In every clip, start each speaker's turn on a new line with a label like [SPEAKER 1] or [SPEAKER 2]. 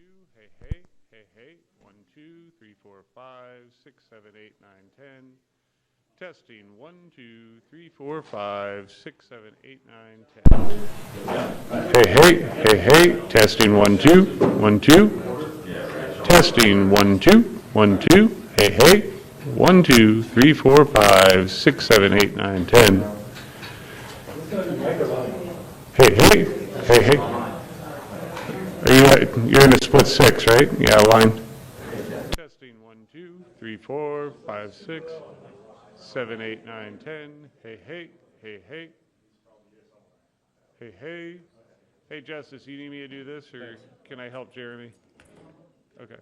[SPEAKER 1] two. Hey, hey, hey, hey. 1, 2, 3, 4, 5, 6, 7, 8, 9, 10. Testing 1, 2, 3, 4, 5, 6, 7, 8, 9, 10. Hey, hey, hey, hey. Testing 1, 2, 1, 2. Testing 1, 2, 1, 2. Hey, hey. 1, 2, 3, 4, 5, 6, 7, 8, 9, 10. Hey, hey, hey, hey. You're in a split six, right? Yeah, line. Testing 1, 2, 3, 4, 5, 6, 7, 8, 9, 10. Hey, hey, hey, hey. Hey, hey. Hey, Justice, you need me to do this, or can I help Jeremy? Okay.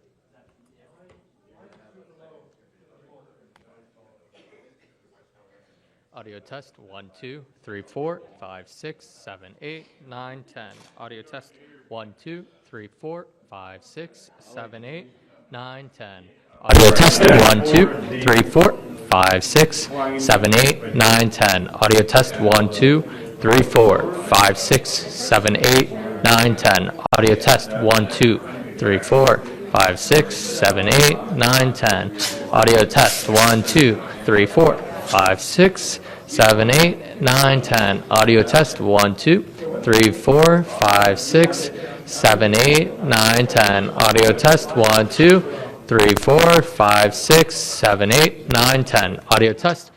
[SPEAKER 2] Audio test 1, 2, 3, 4, 5, 6, 7, 8, 9, 10. Audio test 1, 2, 3, 4, 5, 6, 7, 8, 9, 10. Audio test 1, 2, 3, 4, 5, 6, 7, 8, 9, 10. Audio test 1, 2, 3, 4, 5, 6, 7, 8, 9, 10. Audio test 1, 2, 3, 4, 5, 6, 7, 8, 9, 10. Audio test 1, 2, 3, 4, 5, 6, 7, 8, 9, 10. Audio test 1, 2, 3, 4, 5, 6, 7, 8, 9, 10. Audio test 1, 2, 3, 4, 5, 6, 7, 8, 9, 10. Audio test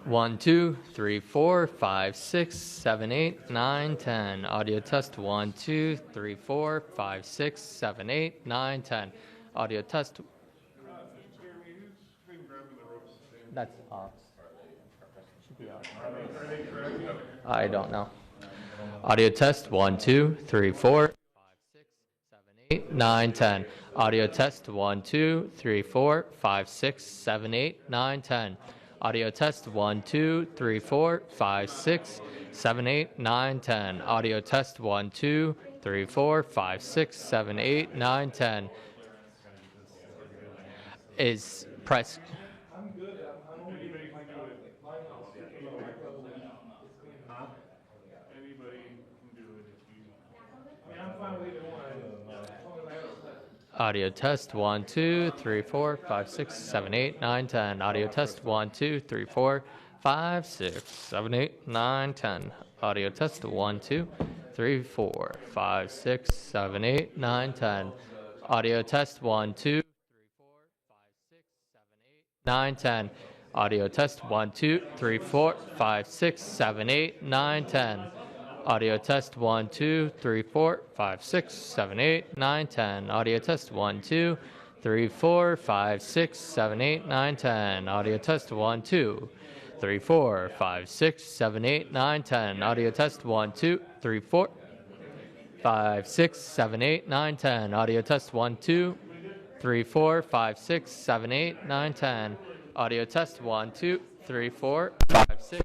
[SPEAKER 2] 1, 2, 3, 4, 5, 6, 7, 8, 9, 10. Audio test 1, 2, 3, 4, 5, 6, 7, 8, 9, 10. Audio test.
[SPEAKER 1] Jeremy, who's been grabbing the ropes?
[SPEAKER 2] That's off. Should be off.
[SPEAKER 1] Are they correct?
[SPEAKER 2] I don't know. Audio test 1, 2, 3, 4, 5, 6, 7, 8, 9, 10. Audio test 1, 2, 3, 4, 5, 6, 7, 8, 9, 10. Audio test 1, 2, 3, 4, 5, 6, 7, 8, 9, 10. Audio test 1, 2, 3, 4, 5, 6, 7, 8, 9, 10. Is press.
[SPEAKER 1] Anybody can do it. Anybody can do it if you.
[SPEAKER 2] Audio test 1, 2, 3, 4, 5, 6, 7, 8, 9, 10. Audio test 1, 2, 3, 4, 5, 6, 7, 8, 9, 10. Audio test 1, 2, 3, 4, 5, 6, 7, 8, 9, 10. Audio test 1, 2, 3, 4, 5, 6, 7, 8, 9, 10. Audio test 1, 2, 3, 4, 5, 6, 7, 8, 9, 10. Audio test 1, 2, 3, 4, 5, 6, 7, 8, 9, 10. Audio test 1, 2, 3, 4, 5, 6, 7, 8, 9, 10. Audio test 1, 2, 3, 4, 5, 6, 7, 8, 9, 10. Audio test 1, 2, 3, 4, 5, 6, 7, 8, 9, 10. Audio test 1, 2, 3, 4, 5, 6, 7, 8, 9, 10. Audio test 1, 2, 3, 4, 5, 6.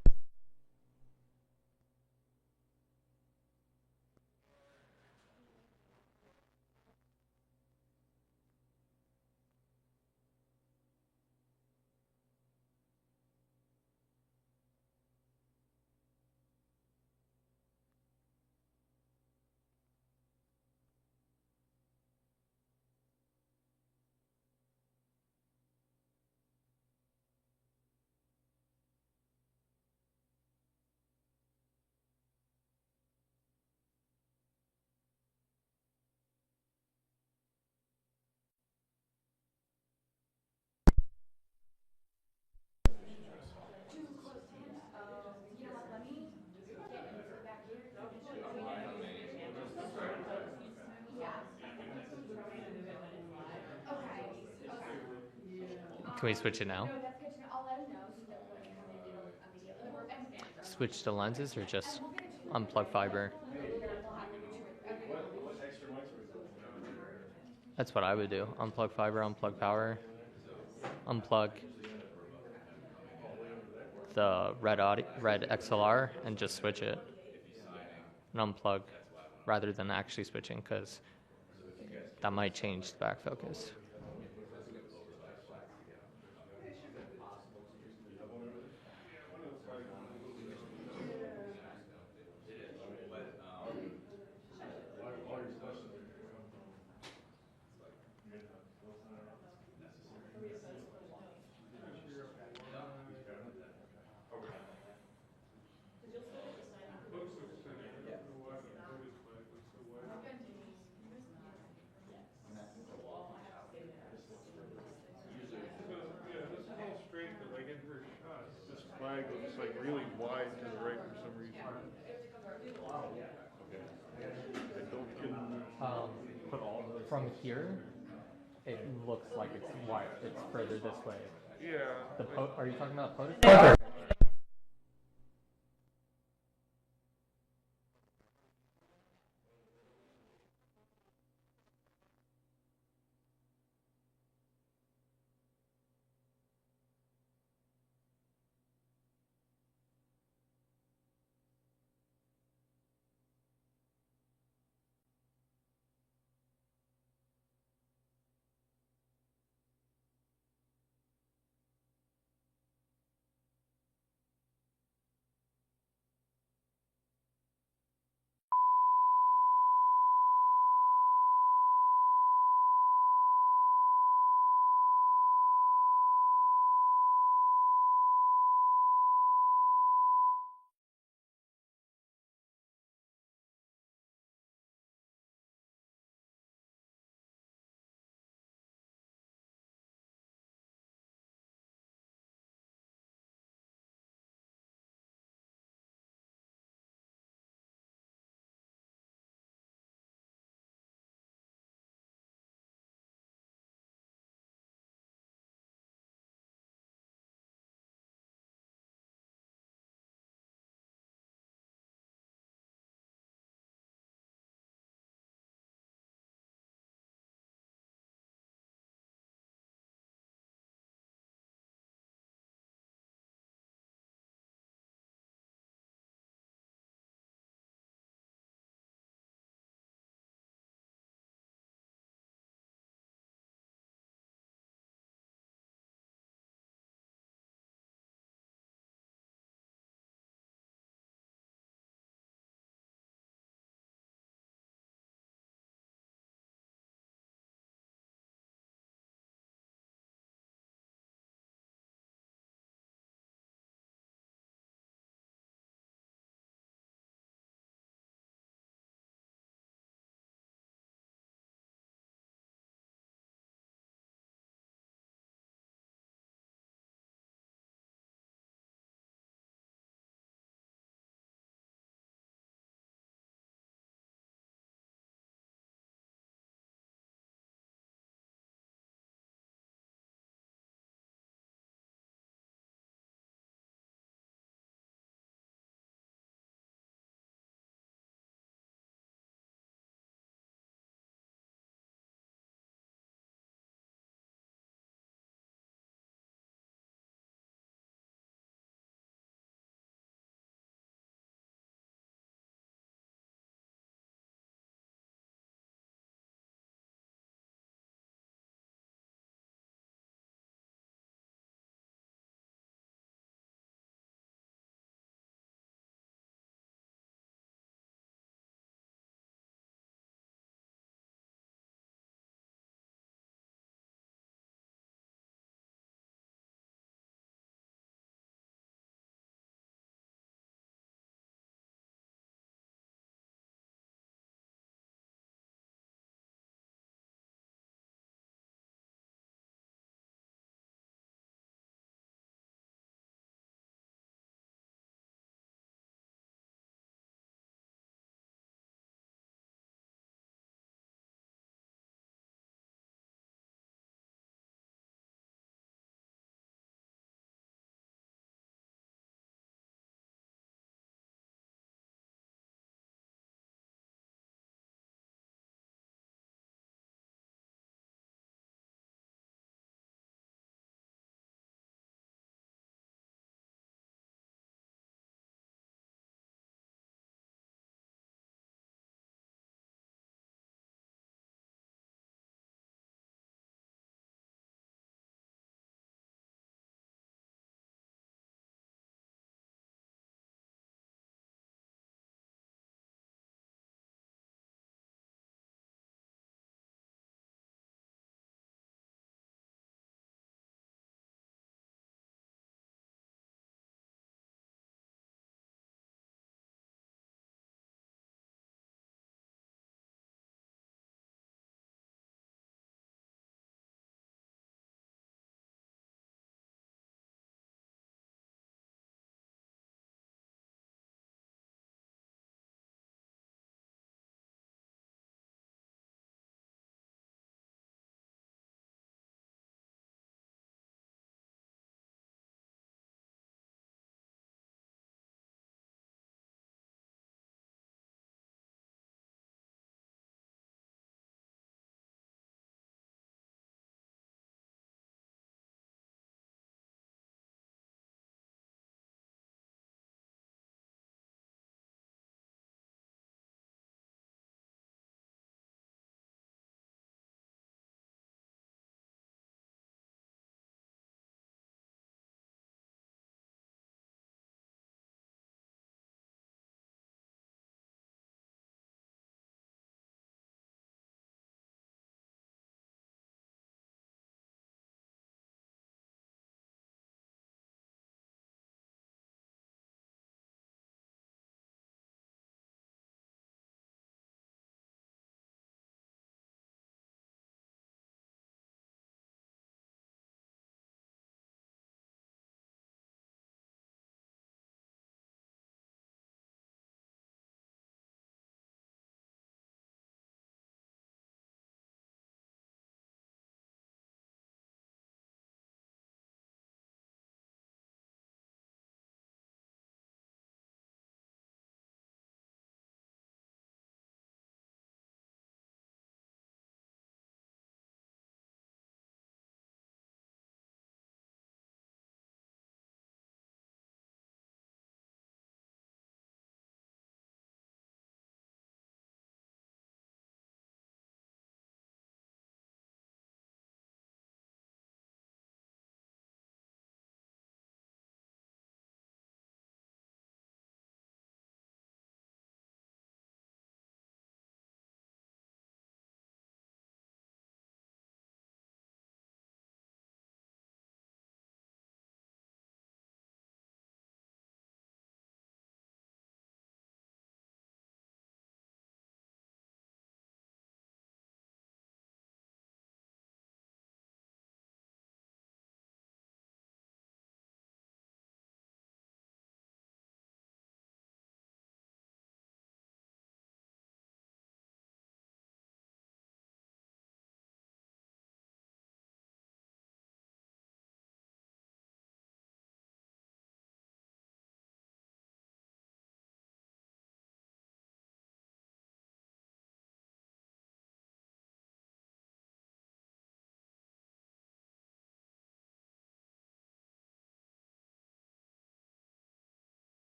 [SPEAKER 2] Can we switch it now?
[SPEAKER 3] No, that's good to know. I'll let him know so that when they come in, they will immediately work. And
[SPEAKER 2] Switch to lenses or just unplug fiber? That's what I would do. Unplug fiber, unplug power, unplug the red XLR, and just switch it. And unplug rather than actually switching, because that might change the back focus.
[SPEAKER 1] eye goes like really wide to the right for some reason. Okay. I don't can put all those.
[SPEAKER 2] From here, it looks like it's wide. It's further this way.
[SPEAKER 1] Yeah.
[SPEAKER 2] Are you talking about POTUS?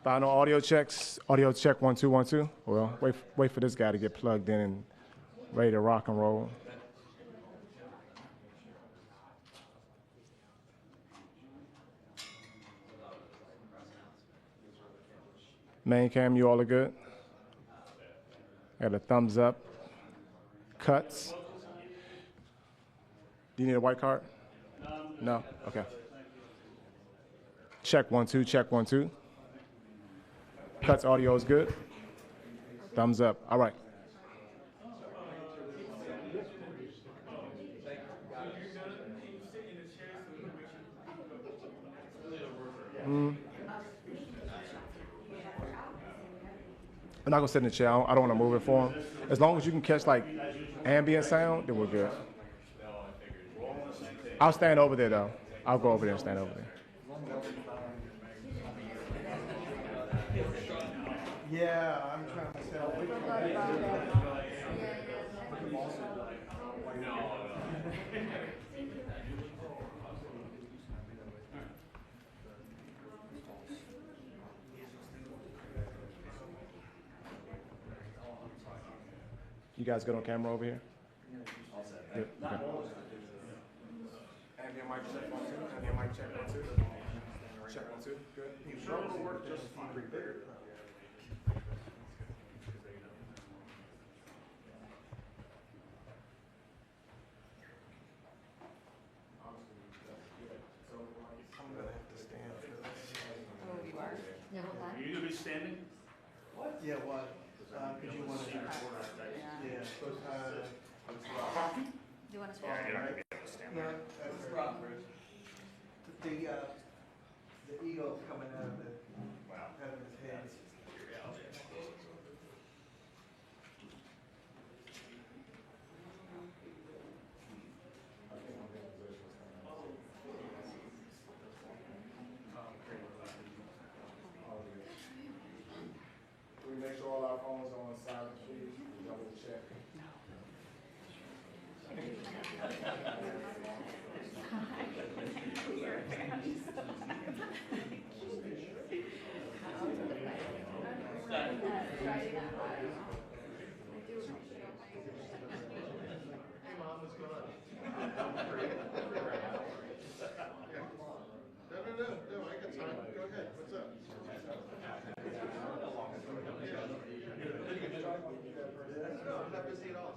[SPEAKER 4] Final audio checks. Audio check 1 2 1 2. Well, wait for this guy to get plugged in and ready to rock and roll. Main cam, you all are good? Got a thumbs up. Cuts. Do you need a white card? No? Okay. Check 1 2, check 1 2. Cuts audio is good. Thumbs up. All right. I'm not gonna sit in the chair. I don't want to move it for him. As long as you can catch like ambient sound, then we're good. I'll stand over there though. I'll go over there and stand over there.
[SPEAKER 5] Yeah, I'm trying to sell it.
[SPEAKER 4] You guys good on camera over here? Good. Okay. Ambient mic check 1 2. Ambient mic check 1 2. Check 1 2. Good.
[SPEAKER 3] No, what?
[SPEAKER 6] Are you gonna be standing?
[SPEAKER 5] Yeah, what? Could you want to? Yeah.
[SPEAKER 3] Do you want to swap?
[SPEAKER 5] No, that's the problem. The eagle's coming out of his head.
[SPEAKER 4] Can we make sure all our phones are on silent, please? Double check.
[SPEAKER 7] No, I got time. Go ahead. What's up? No, I'm not busy at all.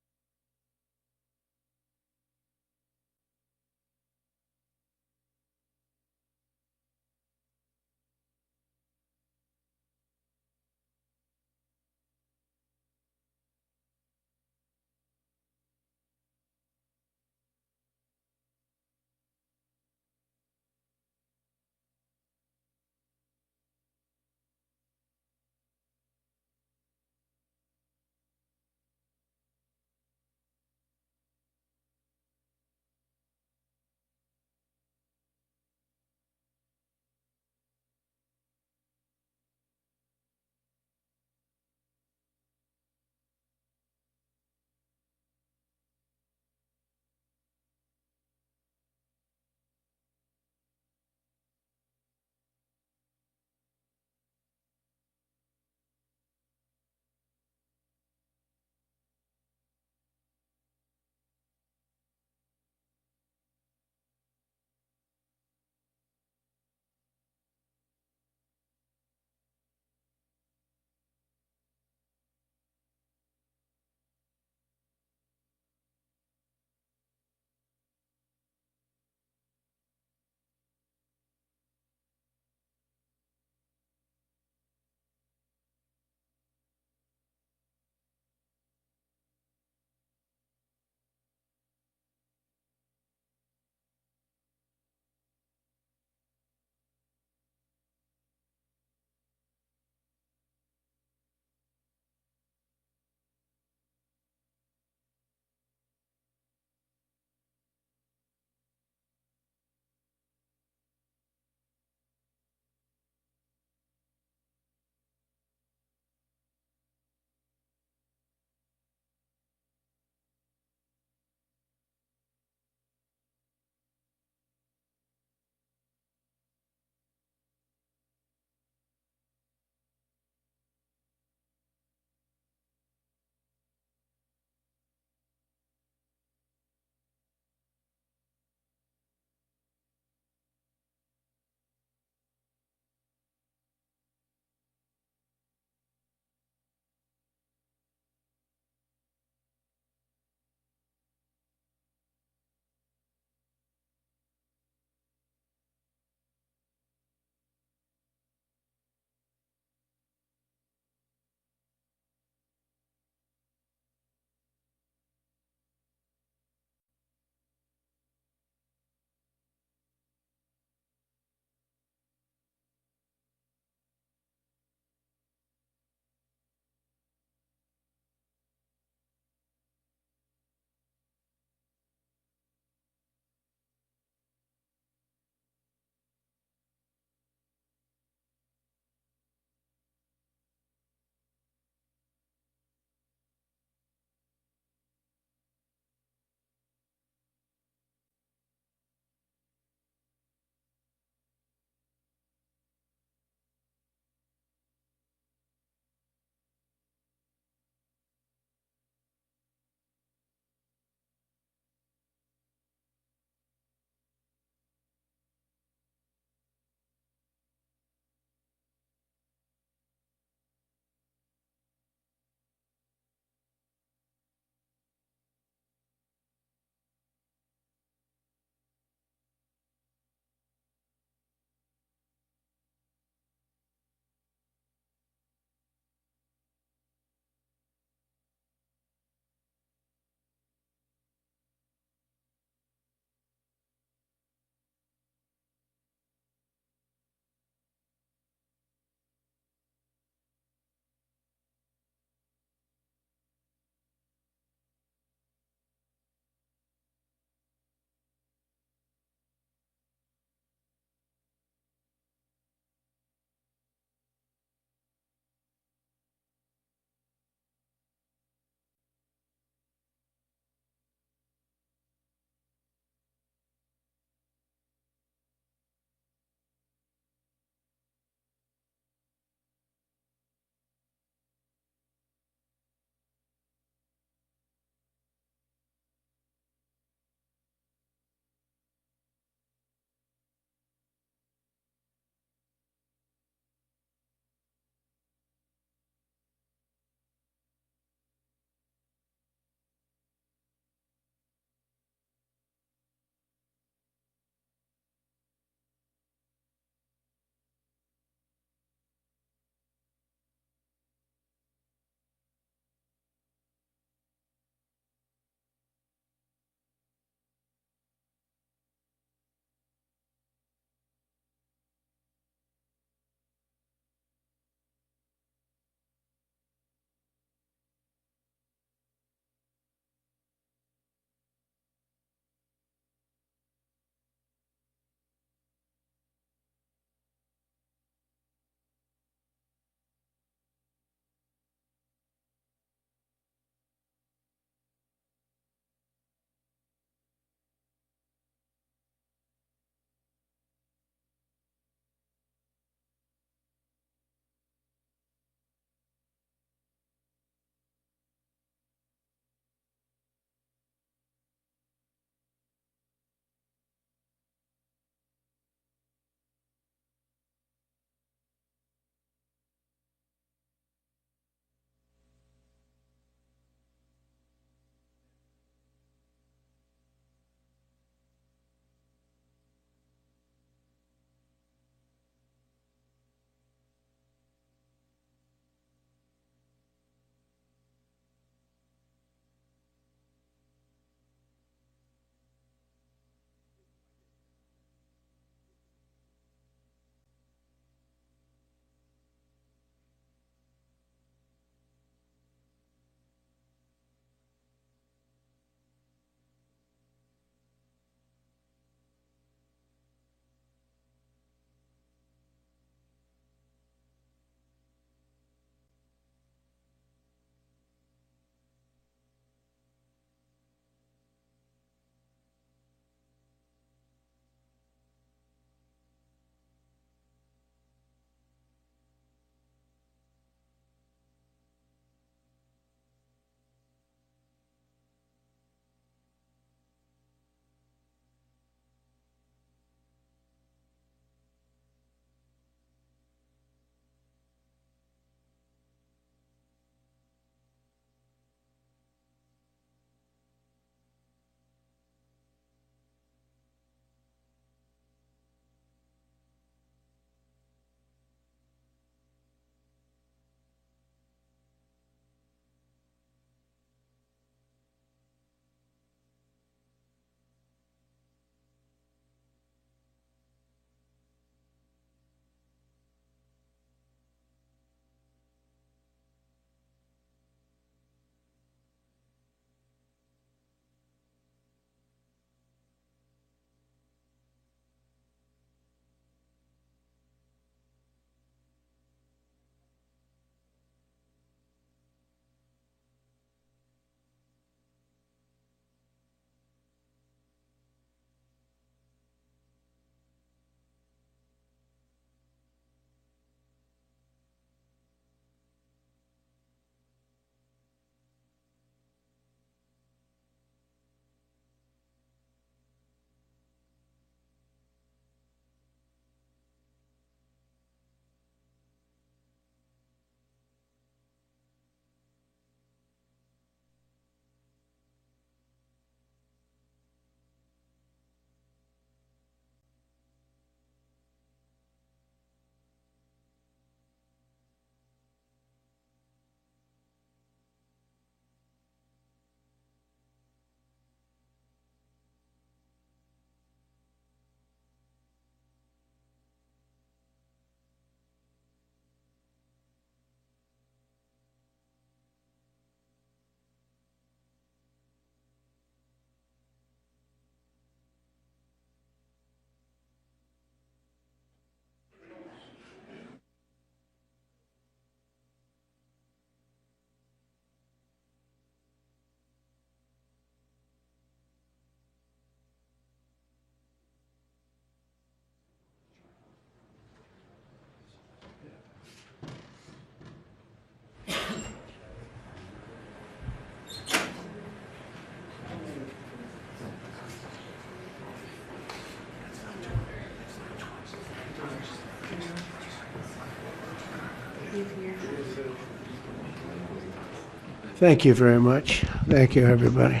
[SPEAKER 6] Thank you very much. Thank you, everybody.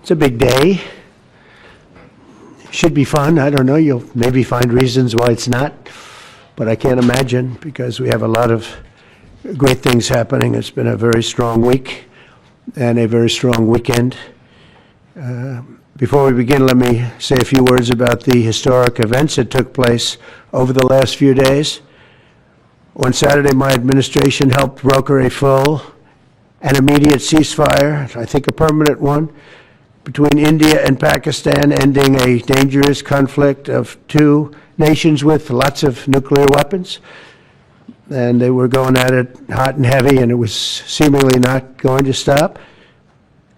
[SPEAKER 6] It's a big day. Should be fun. I don't know. You'll maybe find reasons why it's not, but I can't imagine because we have a lot of great things happening. It's been a very strong week and a very strong weekend. Before we begin, let me say a few words about the historic events that took place over the last few days. On Saturday, my administration helped broker a full and immediate ceasefire, I think a permanent one, between India and Pakistan, ending a dangerous conflict of two nations with lots of nuclear weapons. And they were going at it hot and heavy, and it was seemingly not going to stop.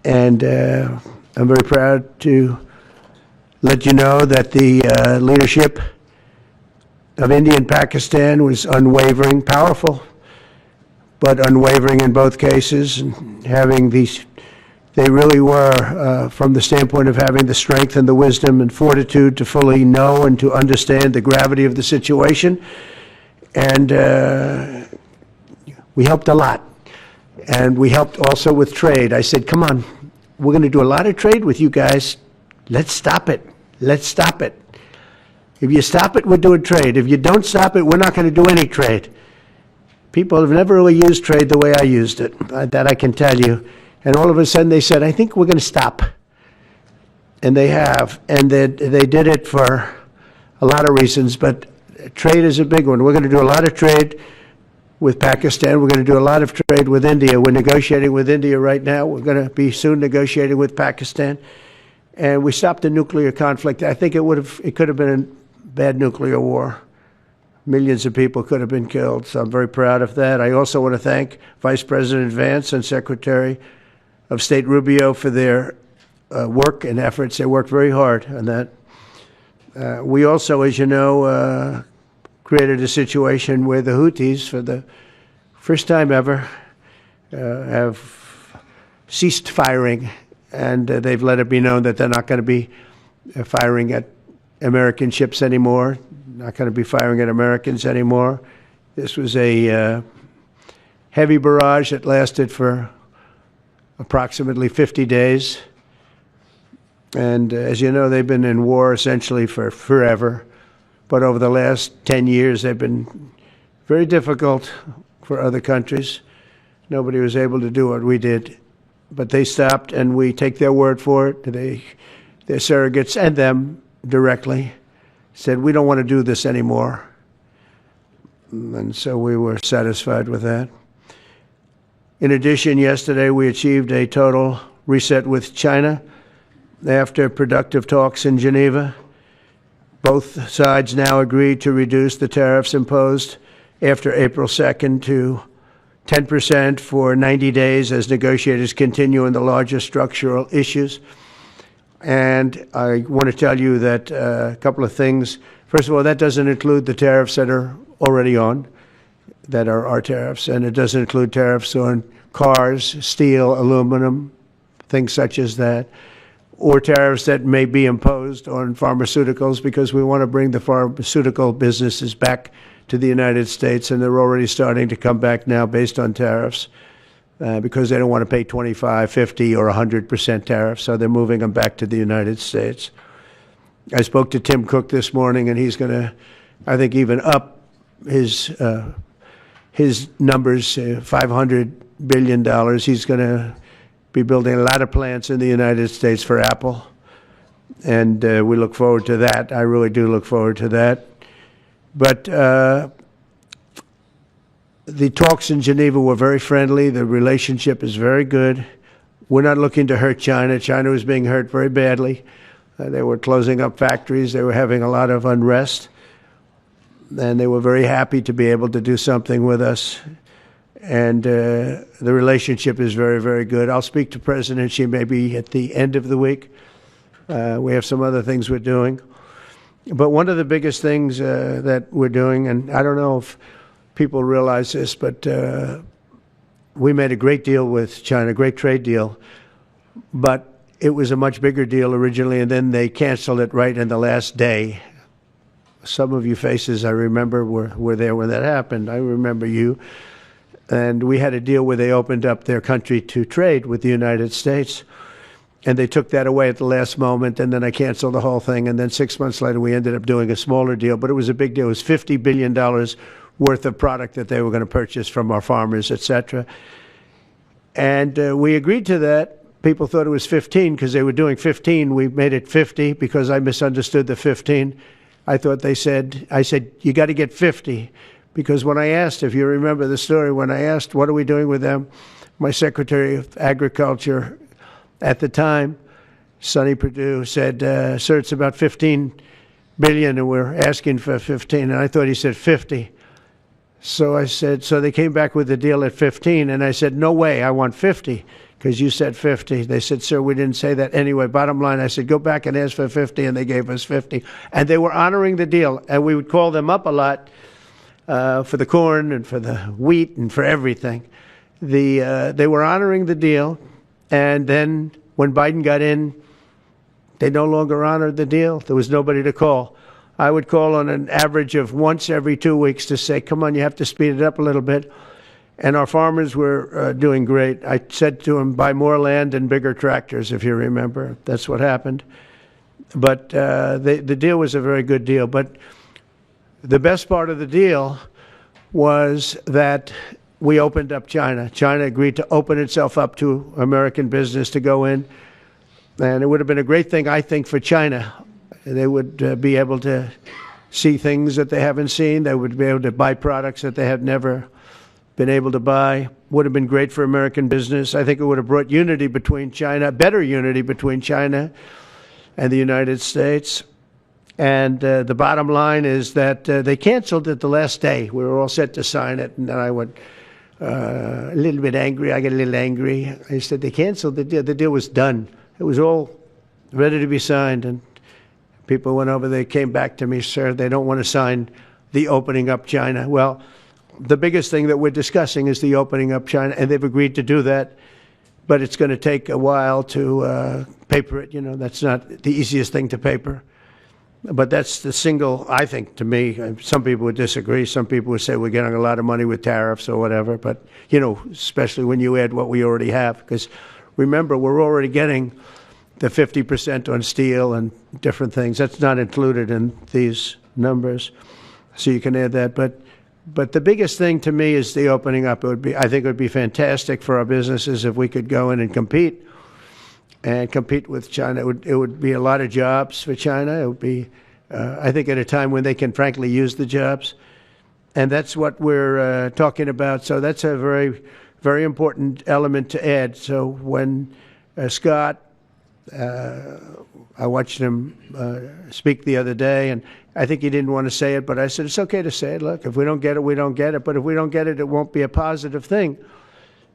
[SPEAKER 6] And I'm very proud to let you know that the leadership of India and Pakistan was unwavering, powerful, but unwavering in both cases, and having these, they really were, from the standpoint of having the strength and the wisdom and fortitude to fully know and to understand the gravity of the situation. And we helped a lot. And we helped also with trade. I said, come on, we're going to do a lot of trade with you guys. Let's stop it. Let's stop it. If you stop it, we're doing trade. If you don't stop it, we're not going to do any trade. People have never really used trade the way I used it. That I can tell you. And all of a sudden they said, I think we're going to stop. And they have. And they did it for a lot of reasons, but trade is a big one. We're going to do a lot of trade with Pakistan. We're going to do a lot of trade with India. We're negotiating with India right now. We're going to be soon negotiating with Pakistan. And we stopped the nuclear conflict. I think it could have been a bad nuclear war. Millions of people could have been killed. So I'm very proud of that. I also want to thank Vice President Vance and Secretary of State Rubio for their work and efforts. They worked very hard on that. We also, as you know, created a situation where the Houthis, for the first time ever, have ceased firing, and they've let it be known that they're not going to be firing at American ships anymore, not going to be firing at Americans anymore. This was a heavy barrage that lasted for approximately 50 days. And as you know, they've been in war essentially for forever. But over the last 10 years, they've been very difficult for other countries. Nobody was able to do what we did. But they stopped, and we take their word for it. Their surrogates and them directly said, we don't want to do this anymore. And so we were satisfied with that. In addition, yesterday we achieved a total reset with China after productive talks in Geneva. Both sides now agreed to reduce the tariffs imposed after April 2nd to 10% for 90 days as negotiators continue on the larger structural issues. And I want to tell you that a couple of things. First of all, that doesn't include the tariffs that are already on, that are our tariffs, and it doesn't include tariffs on cars, steel, aluminum, things such as that, or tariffs that may be imposed on pharmaceuticals, because we want to bring the pharmaceutical businesses back to the United States, and they're already starting to come back now based on tariffs because they don't want to pay 25, 50, or 100% tariffs, so they're moving them back to the United States. I spoke to Tim Cook this morning, and he's going to, I think, even up his numbers, $500 billion. He's going to be building a lot of plants in the United States for Apple, and we look forward to that. I really do look forward to that. But the talks in Geneva were very friendly. The relationship is very good. We're not looking to hurt China. China was being hurt very badly. They were closing up factories. They were having a lot of unrest. And they were very happy to be able to do something with us. And the relationship is very, very good. I'll speak to President Xi maybe at the end of the week. We have some other things we're doing. But one of the biggest things that we're doing, and I don't know if people realize this, but we made a great deal with China, a great trade deal. But it was a much bigger deal originally, and then they canceled it right in the last day. Some of you faces I remember were there when that happened. I remember you. And we had a deal where they opened up their country to trade with the United States. And they took that away at the last moment, and then I canceled the whole thing. And then 6 months later, we ended up doing a smaller deal. But it was a big deal. It was $50 billion worth of product that they were going to purchase from our farmers, et cetera. And we agreed to that. People thought it was 15 because they were doing 15. We made it 50 because I misunderstood the 15. I said, you got to get 50. Because when I asked, if you remember the story, when I asked, what are we doing with them? My Secretary of Agriculture at the time, Sonny Perdue, said, sir, it's about 15 billion and we're asking for 15. And I thought he said 50. So I said, so they came back with the deal at 15. And I said, no way, I want 50. Because you said 50. They said, sir, we didn't say that. Anyway, bottom line, I said, go back and ask for 50, and they gave us 50. And they were honoring the deal, and we would call them up a lot for the corn and for the wheat and for everything. They were honoring the deal, and then when Biden got in, they no longer honored the deal. There was nobody to call. I would call on an average of once every 2 weeks to say, come on, you have to speed it up a little bit. And our farmers were doing great. I said to them, buy more land and bigger tractors, if you remember. That's what happened. But the deal was a very good deal. But the best part of the deal was that we opened up China. China agreed to open itself up to American business to go in. And it would have been a great thing, I think, for China. They would be able to see things that they haven't seen. They would be able to buy products that they had never been able to buy. Would have been great for American business. I think it would have brought unity between China, better unity between China and the United States. And the bottom line is that they canceled it the last day. We were all set to sign it, and then I went a little bit angry. I got a little angry. I said, they canceled the deal. The deal was done. It was all ready to be signed, and people went over. They came back to me, sir, they don't want to sign the opening up China. Well, the biggest thing that we're discussing is the opening up China, and they've agreed to do that, but it's going to take a while to paper it. You know, that's not the easiest thing to paper. But that's the single, I think, to me, some people would disagree. Some people would say we're getting a lot of money with tariffs or whatever, but, you know, especially when you add what we already have. Because remember, we're already getting the 50% on steel and different things. That's not included in these numbers, so you can add that. But the biggest thing to me is the opening up. I think it would be fantastic for our businesses if we could go in and compete with China. It would be a lot of jobs for China. It would be, I think, at a time when they can frankly use the jobs. And that's what we're talking about. So that's a very, very important element to add. So when Scott, I watched him speak the other day, and I think he didn't want to say it, but I said, it's okay to say it. Look, if we don't get it, we don't get it. But if we don't get it, it won't be a positive thing.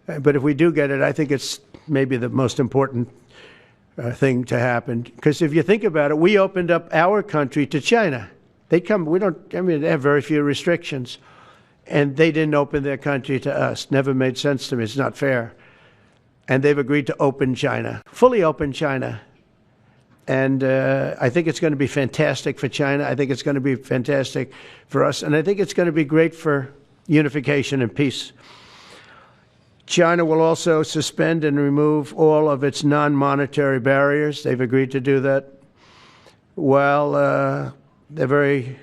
[SPEAKER 6] But if we do get it, I think it's maybe the most important thing to happen. Because if you think about it, we opened up our country to China. They have very few restrictions. And they didn't open their country to us. Never made sense to me. It's not fair. And they've agreed to open China, fully open China. And I think it's going to be fantastic for China. I think it's going to be fantastic for us. And I think it's going to be great for unification and peace. China will also suspend and remove all of its non-monetary barriers. They've agreed to do that. Well, they're very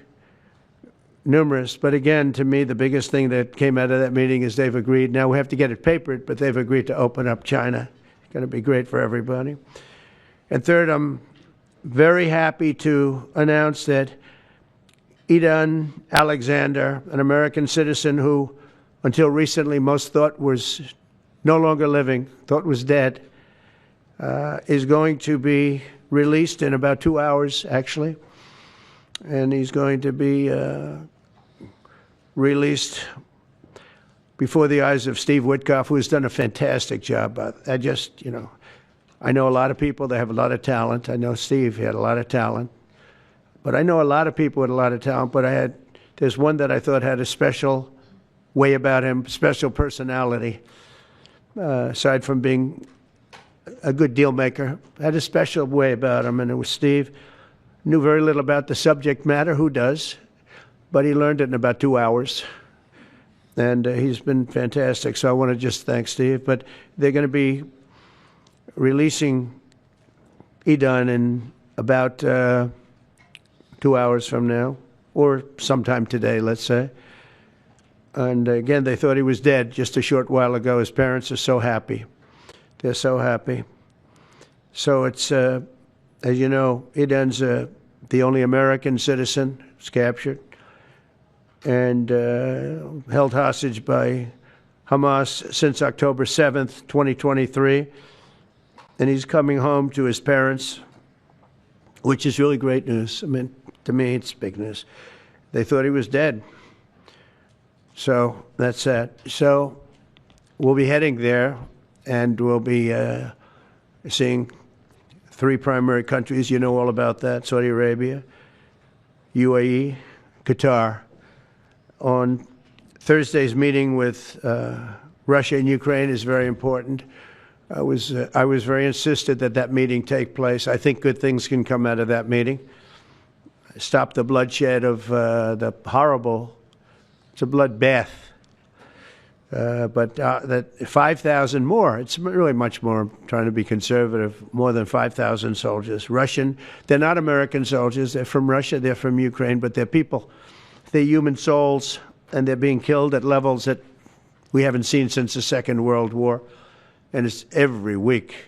[SPEAKER 6] numerous. But again, to me, the biggest thing that came out of that meeting is they've agreed. Now we have to get it papered, but they've agreed to open up China. It's going to be great for everybody. And third, I'm very happy to announce that Idan Alexander, an American citizen who until recently most thought was no longer living, thought was dead, is going to be released in about 2 hours, actually. And he's going to be released before the eyes of Steve Witkoff, who has done a fantastic job. I know a lot of people that have a lot of talent. I know Steve had a lot of talent. But I know a lot of people with a lot of talent, but there's one that I thought had a special way about him, special personality. Aside from being a good deal maker, had a special way about him, and it was Steve. Knew very little about the subject matter, who does? But he learned it in about 2 hours. And he's been fantastic. So I want to just thank Steve. But they're going to be releasing Idan in about 2 hours from now, or sometime today, let's say. And again, they thought he was dead just a short while ago. His parents are so happy. They're so happy. So it's, as you know, Idan's the only American citizen who's captured and held hostage by Hamas since October 7th, 2023. And he's coming home to his parents, which is really great news. I mean, to me, it's big news. They thought he was dead. So that's that. So we'll be heading there, and we'll be seeing 3 primary countries. You know all about that: Saudi Arabia, UAE, Qatar. On Thursday's meeting with Russia and Ukraine is very important. I was very insistent that that meeting take place. I think good things can come out of that meeting. Stop the bloodshed of the horrible. It's a bloodbath. But that 5,000 more, it's really much more, I'm trying to be conservative, more than 5,000 soldiers. Russian, they're not American soldiers, they're from Russia, they're from Ukraine, but they're people. They're human souls, and they're being killed at levels that we haven't seen since the Second World War. And it's every week.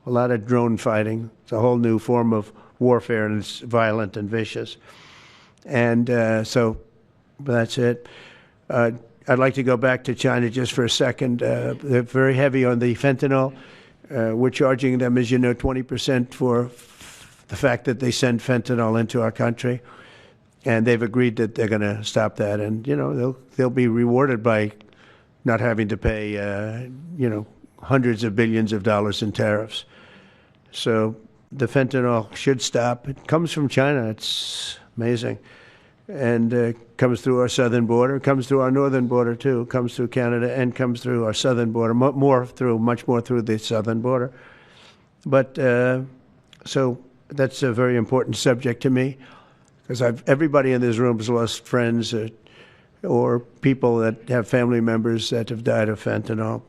[SPEAKER 6] A lot of drone fighting. It's a whole new form of warfare, and it's violent and vicious. And so that's it. I'd like to go back to China just for a second. They're very heavy on the fentanyl. We're charging them, as you know, 20% for the fact that they send fentanyl into our country. And they've agreed that they're going to stop that. And, you know, they'll be rewarded by not having to pay, hundreds of billions of dollars in tariffs. So the fentanyl should stop. It comes from China. It's amazing. And comes through our southern border, comes through our northern border too, comes through Canada, and comes through our southern border, much more through the southern border. But so that's a very important subject to me, because everybody in this room has lost friends or people that have family members that have died of fentanyl.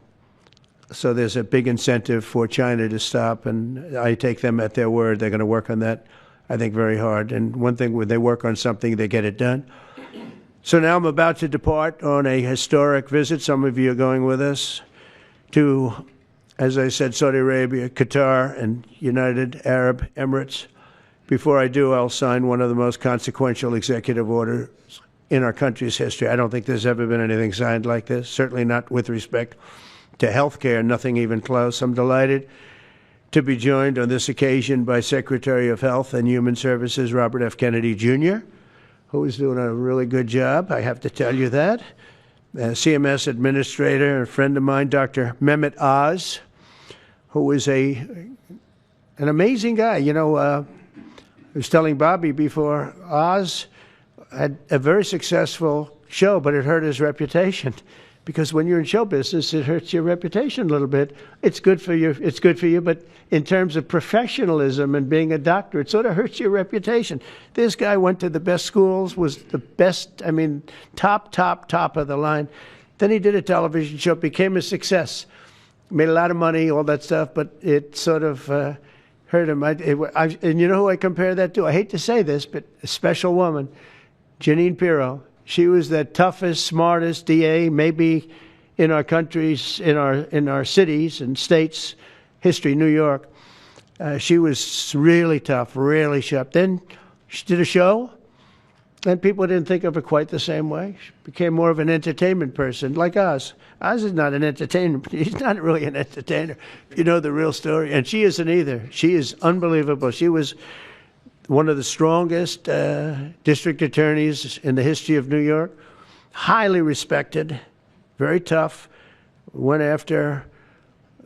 [SPEAKER 6] So there's a big incentive for China to stop, and I take them at their word. They're going to work on that, I think, very hard. And one thing, when they work on something, they get it done. So now I'm about to depart on a historic visit. Some of you are going with us to, as I said, Saudi Arabia, Qatar, and United Arab Emirates. Before I do, I'll sign one of the most consequential executive orders in our country's history. I don't think there's ever been anything signed like this, certainly not with respect to health care, nothing even close. I'm delighted to be joined on this occasion by Secretary of Health and Human Services Robert F. Kennedy, Jr., who is doing a really good job, I have to tell you that. CMS Administrator, a friend of mine, Dr. Mehmet Oz, who is an amazing guy. You know, I was telling Bobby before, Oz had a very successful show, but it hurt his reputation. Because when you're in show business, it hurts your reputation a little bit. It's good for you, but in terms of professionalism and being a doctor, it sort of hurts your reputation. This guy went to the best schools, was the best, top of the line. Then he did a television show, became a success, made a lot of money, all that stuff, but it sort of hurt him. And you know who I compare that to? I hate to say this, but a special woman, Jeanine Pirro. She was the toughest, smartest DA, maybe in our countries, in our cities and states, history, New York. She was really tough, really sharp. Then she did a show, and people didn't think of her quite the same way. She became more of an entertainment person, like Oz. Oz is not an entertainer. He's not really an entertainer, if you know the real story. And she isn't either. She is unbelievable. She was one of the strongest district attorneys in the history of New York, highly respected, very tough, went after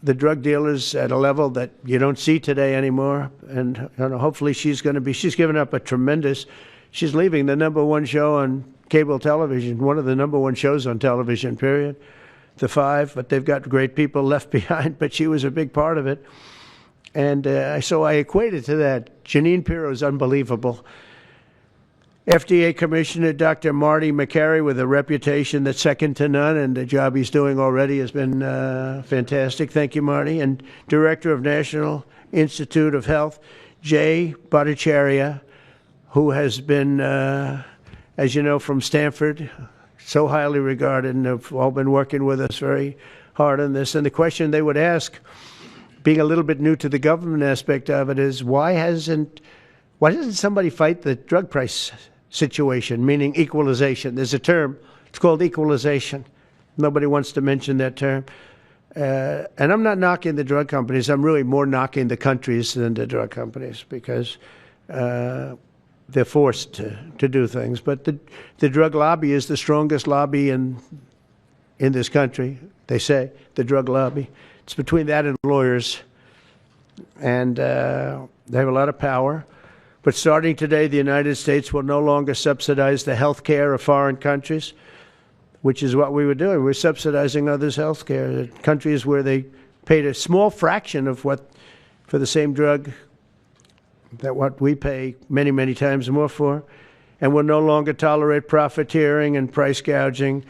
[SPEAKER 6] the drug dealers at a level that you don't see today anymore. And hopefully she's given up she's leaving the #1 show on cable television, one of the #1 shows on television, period, The Five, but they've got great people left behind, but she was a big part of it. And so I equated to that. Jeanine Pirro is unbelievable. FDA Commissioner Dr. Marty McCary, with a reputation that's second to none, and the job he's doing already has been fantastic. Thank you, Marty. And Director of National Institute of Health, Jay Bhattacharya, who has been, as you know, from Stanford, so highly regarded, and have all been working with us very hard on this. And the question they would ask, being a little bit new to the government aspect of it, is why doesn't somebody fight the drug price situation, meaning equalization? There's a term, it's called equalization. Nobody wants to mention that term. And I'm not knocking the drug companies. I'm really more knocking the countries than the drug companies, because they're forced to do things. But the drug lobby is the strongest lobby in this country, they say, the drug lobby. It's between that and lawyers. And they have a lot of power. But starting today, the United States will no longer subsidize the health care of foreign countries, which is what we were doing. We're subsidizing others' health care. Countries where they paid a small fraction of what, for the same drug, that what we pay many, many times more for. And will no longer tolerate profiteering and price gouging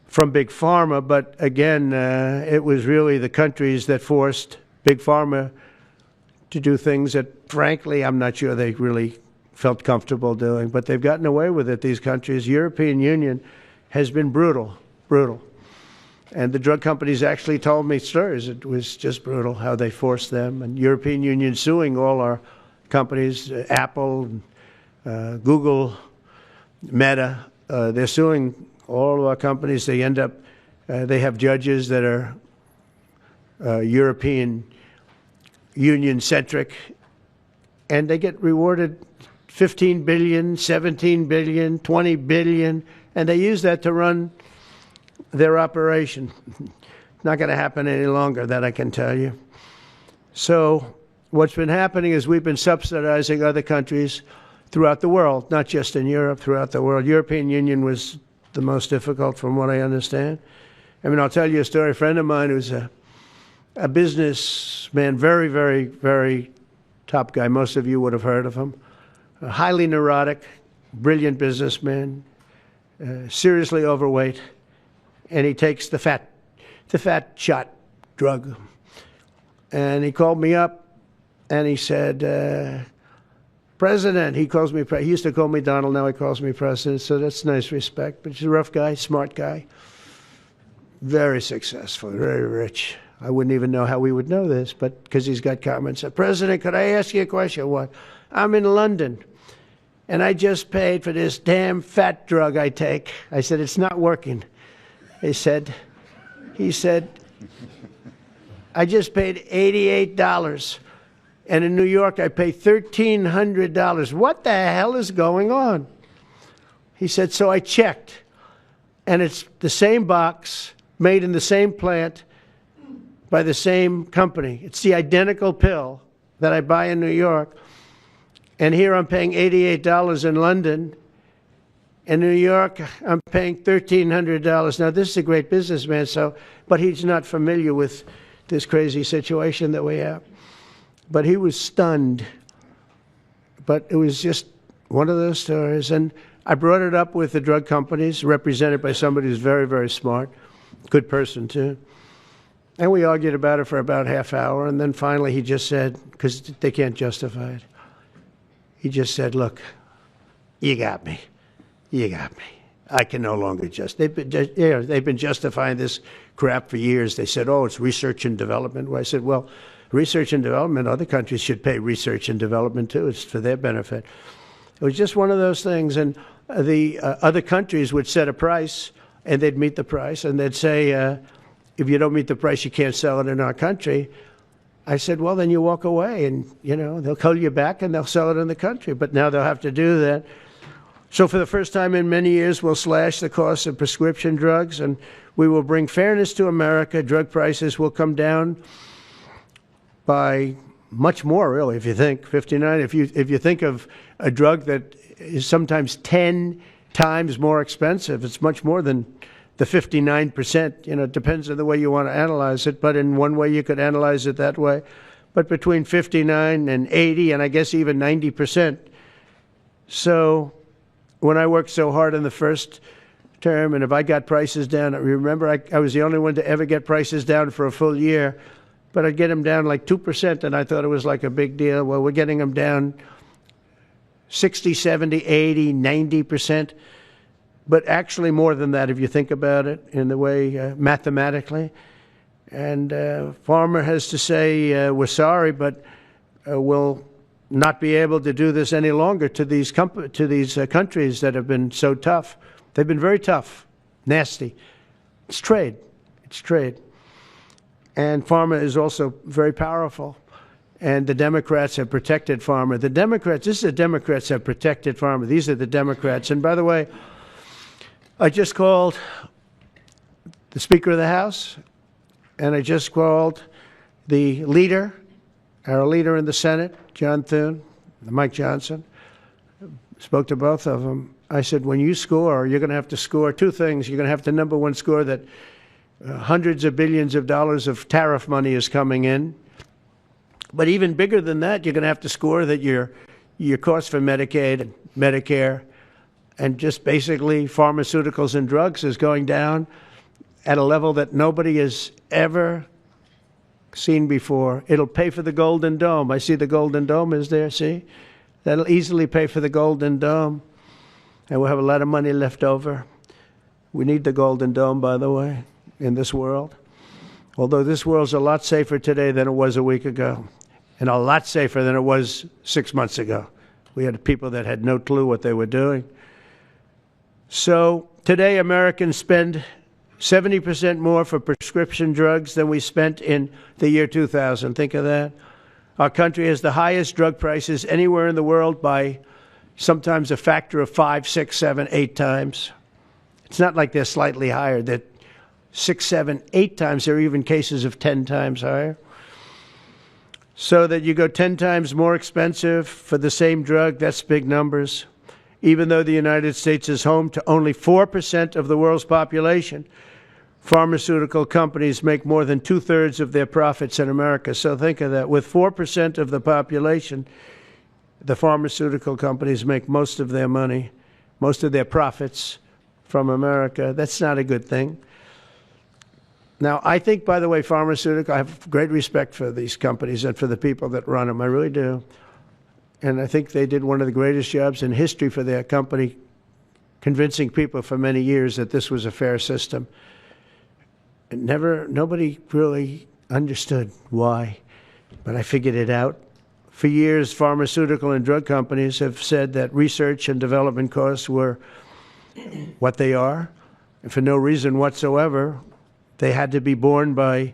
[SPEAKER 6] from Big Pharma. But again, it was really the countries that forced Big Pharma to do things that, frankly, I'm not sure they really felt comfortable doing. But they've gotten away with it, these countries. European Union has been brutal. And the drug companies actually told me stories. It was just brutal how they forced them. And European Union suing all our companies, Apple, Google, Meta. They're suing all of our companies. They end up, they have judges that are European Union-centric, and they get rewarded $15 billion, $17 billion, $20 billion, and they use that to run their operation. Not going to happen any longer, that I can tell you. So what's been happening is we've been subsidizing other countries throughout the world, not just in Europe, throughout the world. European Union was the most difficult, from what I understand. I mean, I'll tell you a story. A friend of mine who's a businessman, very, very, very top guy. Most of you would have heard of him. A highly neurotic, brilliant businessman, seriously overweight, and he takes the fat shot drug. And he called me up, and he said, President, he calls me, he used to call me Donald, now he calls me President, so that's nice respect. But he's a rough guy, smart guy, very successful, very rich. I wouldn't even know how we would know this, but because he's got comments. Said, President, could I ask you a question? What? I'm in London, and I just paid for this damn fat drug I take. I said, it's not working. He said, I just paid $88, and in New York I pay $1,300. What the hell is going on? He said, so I checked, and it's the same box, made in the same plant, by the same company. It's the identical pill that I buy in New York. And here I'm paying $88 in London. In New York, I'm paying $1,300. Now, this is a great businessman, but he's not familiar with this crazy situation that we have. But he was stunned. But it was just one of those stories. And I brought it up with the drug companies, represented by somebody who's very, very smart, good person, too. And we argued about it for about half hour, and then finally he just said, because they can't justify it, he just said, look, you got me. You got me. I can no longer they've been justifying this crap for years. They said, oh, it's research and development. Well, I said, well, research and development, other countries should pay research and development too. It's for their benefit. It was just one of those things. And the other countries would set a price, and they'd meet the price, and they'd say, if you don't meet the price, you can't sell it in our country. I said, well, then you walk away, and, they'll call you back, and they'll sell it in the country. But now they'll have to do that. So for the first time in many years, we'll slash the cost of prescription drugs, and we will bring fairness to America. Drug prices will come down by much more, really, if you think. 59, if you think of a drug that is sometimes 10 times more expensive, it's much more than the 59%, it depends on the way you want to analyze it, but in one way you could analyze it that way. But between 59 and 80, and I guess even 90%. So when I worked so hard in the first term, and if I got prices down, remember I was the only one to ever get prices down for a full year, but I'd get them down like 2%, and I thought it was like a big deal. Well, we're getting them down 60, 70, 80, 90%, but actually more than that if you think about it in the way mathematically. And farmer has to say, we're sorry, but we'll not be able to do this any longer to these countries that have been so tough. They've been very tough, nasty. It's trade. It's trade. And pharma is also very powerful. And the Democrats have protected pharma. The Democrats, this is the Democrats have protected pharma. These are the Democrats. And by the way, I just called the Speaker of the House, and I just called the leader, our leader in the Senate, John Thune, Mike Johnson. Spoke to both of them. I said, when you score, you're going to have to score two things. You're going to have to, number one, score that hundreds of billions of dollars of tariff money is coming in. But even bigger than that, you're going to have to score that your cost for Medicaid and Medicare and just basically pharmaceuticals and drugs is going down at a level that nobody has ever seen before. It'll pay for the Golden Dome. I see the Golden Dome is there, see? That'll easily pay for the Golden Dome. And we'll have a lot of money left over. We need the Golden Dome, by the way, in this world. Although this world's a lot safer today than it was a week ago, and a lot safer than it was 6 months ago. We had people that had no clue what they were doing. So today Americans spend 70% more for prescription drugs than we spent in the year 2000. Think of that. Our country has the highest drug prices anywhere in the world by sometimes a factor of 5, 6, 7, 8 times. It's not like they're slightly higher. They're 6, 7, 8 times. There are even cases of 10 times higher. So that you go 10 times more expensive for the same drug, that's big numbers. Even though the United States is home to only 4% of the world's population, pharmaceutical companies make more than 2/3 of their profits in America. So think of that. With 4% of the population, the pharmaceutical companies make most of their money, most of their profits from America. That's not a good thing. Now, I think, by the way, I have great respect for these companies and for the people that run them. I really do. And I think they did one of the greatest jobs in history for their company, convincing people for many years that this was a fair system. And nobody really understood why, but I figured it out. For years, pharmaceutical and drug companies have said that research and development costs were what they are, and for no reason whatsoever. They had to be borne by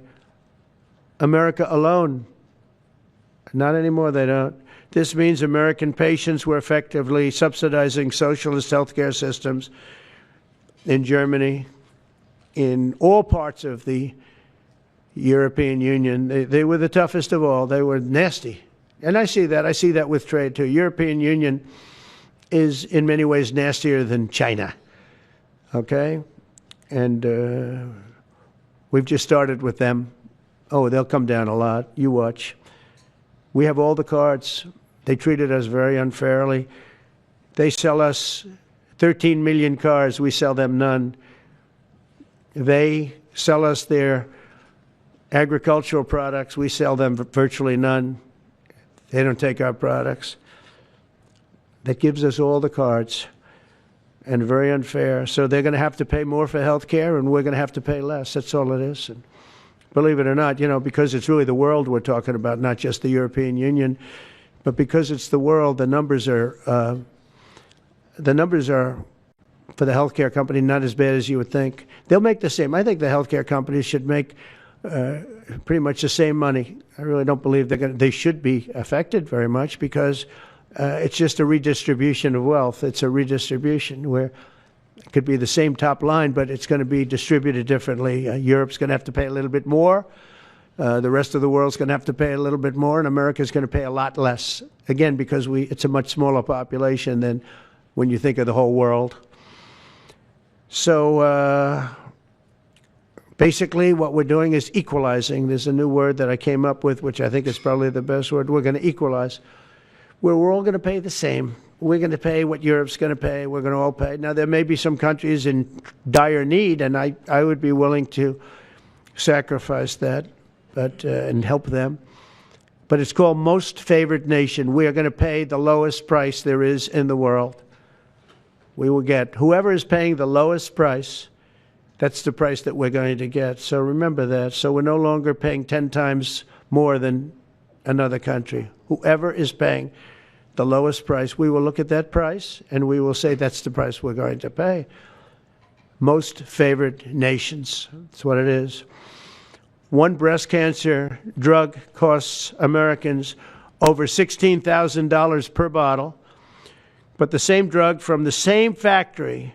[SPEAKER 6] America alone. Not anymore, they don't. This means American patients were effectively subsidizing socialist healthcare systems in Germany, in all parts of the European Union. They were the toughest of all. They were nasty. And I see that. I see that with trade, too. European Union is in many ways nastier than China. Okay? And we've just started with them. Oh, they'll come down a lot. You watch. We have all the cards. They treated us very unfairly. They sell us 13 million cars. We sell them none. They sell us their agricultural products. We sell them virtually none. They don't take our products. That gives us all the cards, and very unfair. So they're going to have to pay more for health care, and we're going to have to pay less. That's all it is. And believe it or not, because it's really the world we're talking about, not just the European Union, but because it's the world, the numbers are for the healthcare company not as bad as you would think. They'll make the same. I think the healthcare companies should make pretty much the same money. I really don't believe they should be affected very much, because it's just a redistribution of wealth. It's a redistribution where it could be the same top line, but it's going to be distributed differently. Europe's going to have to pay a little bit more. The rest of the world's going to have to pay a little bit more, and America's going to pay a lot less. Again, because it's a much smaller population than when you think of the whole world. So basically what we're doing is equalizing. There's a new word that I came up with, which I think is probably the best word. We're going to equalize, where we're all going to pay the same. we're going to pay what Europe's going to pay. We're going to all pay. Now, there may be some countries in dire need, and I would be willing to sacrifice that and help them. But it's called most favored nation. We are going to pay the lowest price there is in the world. We will get whoever is paying the lowest price, that's the price that we're going to get. So remember that. So we're no longer paying 10 times more than another country. Whoever is paying the lowest price, we will look at that price and we will say that's the price we're going to pay. Most favored nations. That's what it is. One breast cancer drug costs Americans over $16,000 per bottle, but the same drug from the same factory,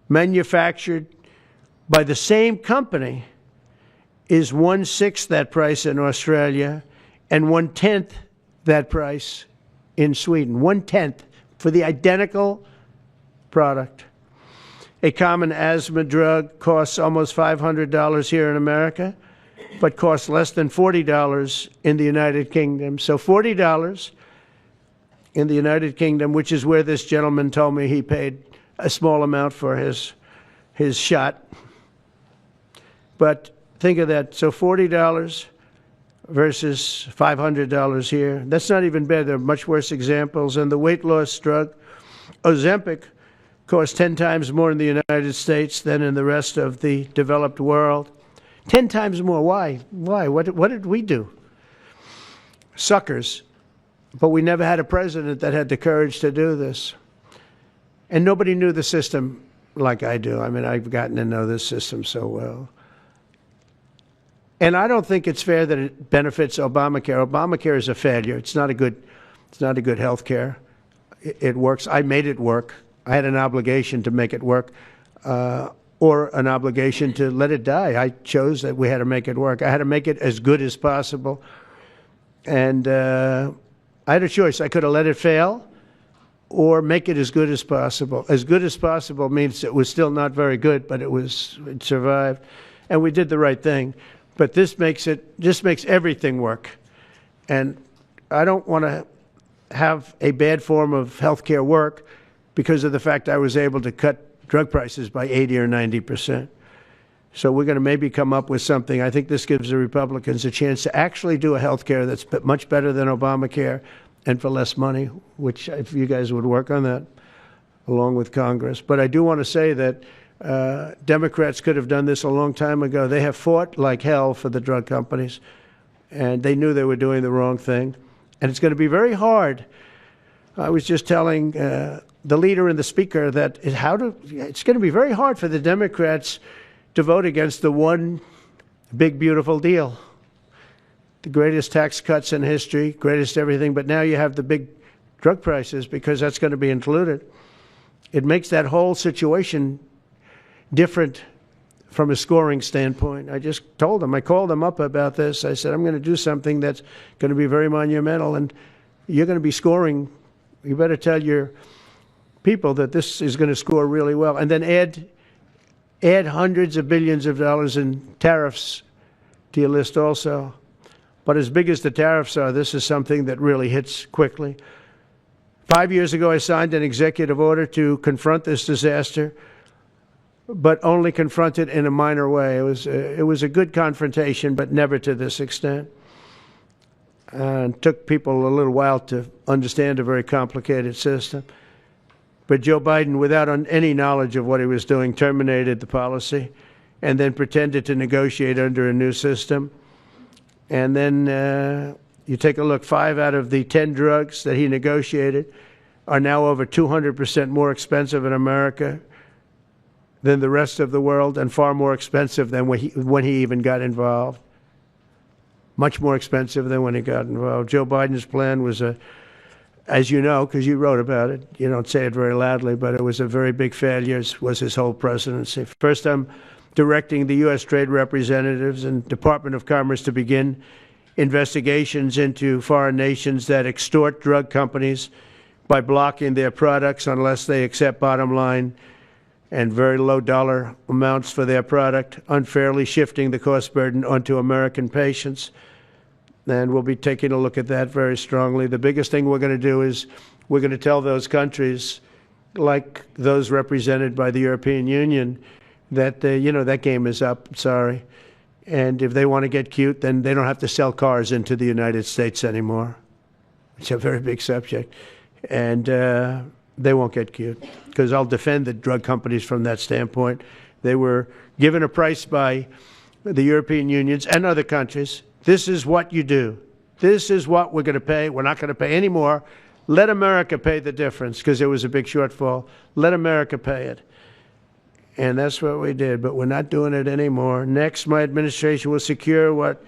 [SPEAKER 6] manufactured by the same company, is 1/6 that price in Australia and 1/10 that price in Sweden. 1/10 for the identical product. A common asthma drug costs almost $500 here in America, but costs less than $40 in the United Kingdom. So $40 in the United Kingdom, which is where this gentleman told me he paid a small amount for his shot. But think of that. So $40 versus $500 here. That's not even bad. There are much worse examples. And the weight loss drug, Ozempic, costs 10 times more in the United States than in the rest of the developed world. 10 times more. Why? Why? What did we do? Suckers. But we never had a president that had the courage to do this. And nobody knew the system like I do. I mean, I've gotten to know this system so well. And I don't think it's fair that it benefits Obamacare. Obamacare is a failure. It's not a good health care. It works. I made it work. I had an obligation to make it work, or an obligation to let it die. I chose that we had to make it work. I had to make it as good as possible. And I had a choice. I could have let it fail or make it as good as possible. As good as possible means it was still not very good, but it survived. And we did the right thing. But this makes everything work. And I don't want to have a bad form of health care work because of the fact I was able to cut drug prices by 80 or 90%. So we're going to maybe come up with something. I think this gives the Republicans a chance to actually do a health care that's much better than Obamacare and for less money, which if you guys would work on that along with Congress. But I do want to say that Democrats could have done this a long time ago. They have fought like hell for the drug companies, and they knew they were doing the wrong thing. And it's going to be very hard. I was just telling the leader and the speaker that it's going to be very hard for the Democrats to vote against the one big, beautiful deal. The greatest tax cuts in history, greatest everything, but now you have the big drug prices because that's going to be included. It makes that whole situation different from a scoring standpoint. I just told them, I called them up about this. I said, I'm going to do something that's going to be very monumental, and you're going to be scoring. You better tell your people that this is going to score really well. And then add hundreds of billions of dollars in tariffs to your list also. But as big as the tariffs are, this is something that really hits quickly. 5 years ago, I signed an executive order to confront this disaster, but only confront it in a minor way. It was a good confrontation, but never to this extent. And it took people a little while to understand a very complicated system. But Joe Biden, without any knowledge of what he was doing, terminated the policy and then pretended to negotiate under a new system. And then you take a look, 5 out of the 10 drugs that he negotiated are now over 200% more expensive in America than the rest of the world, and far more expensive than when he even got involved. Much more expensive than when he got involved. Joe Biden's plan was as you know, because you wrote about it, you don't say it very loudly, but it was a very big failure, was his whole presidency. First, I'm directing the U.S. trade representatives and Department of Commerce to begin investigations into foreign nations that extort drug companies by blocking their products unless they accept bottom line and very low dollar amounts for their product, unfairly shifting the cost burden onto American patients. And we'll be taking a look at that very strongly. The biggest thing we're going to do is we're going to tell those countries, like those represented by the European Union, that, that game is up. Sorry. And if they want to get cute, then they don't have to sell cars into the United States anymore. It's a very big subject. And they won't get cute, because I'll defend the drug companies from that standpoint. They were given a price by the European unions and other countries. This is what you do. This is what we're going to pay. We're not going to pay any more. Let America pay the difference, because there was a big shortfall. Let America pay it. And that's what we did, but we're not doing it anymore. Next, my administration will secure what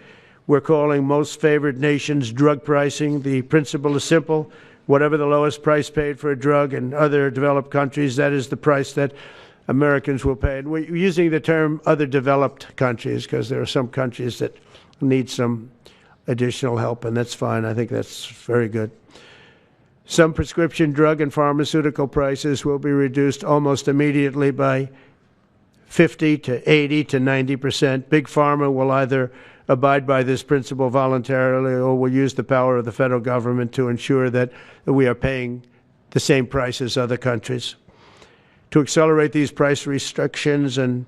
[SPEAKER 6] we're calling most favored nations drug pricing. The principle is simple. Whatever the lowest price paid for a drug in other developed countries, that is the price that Americans will pay. And we're using the term other developed countries because there are some countries that need some additional help, and that's fine. I think that's very good. Some prescription drug and pharmaceutical prices will be reduced almost immediately by 50 to 80 to 90%. Big Pharma will either abide by this principle voluntarily or will use the power of the federal government to ensure that we are paying the same price as other countries. To accelerate these price restrictions and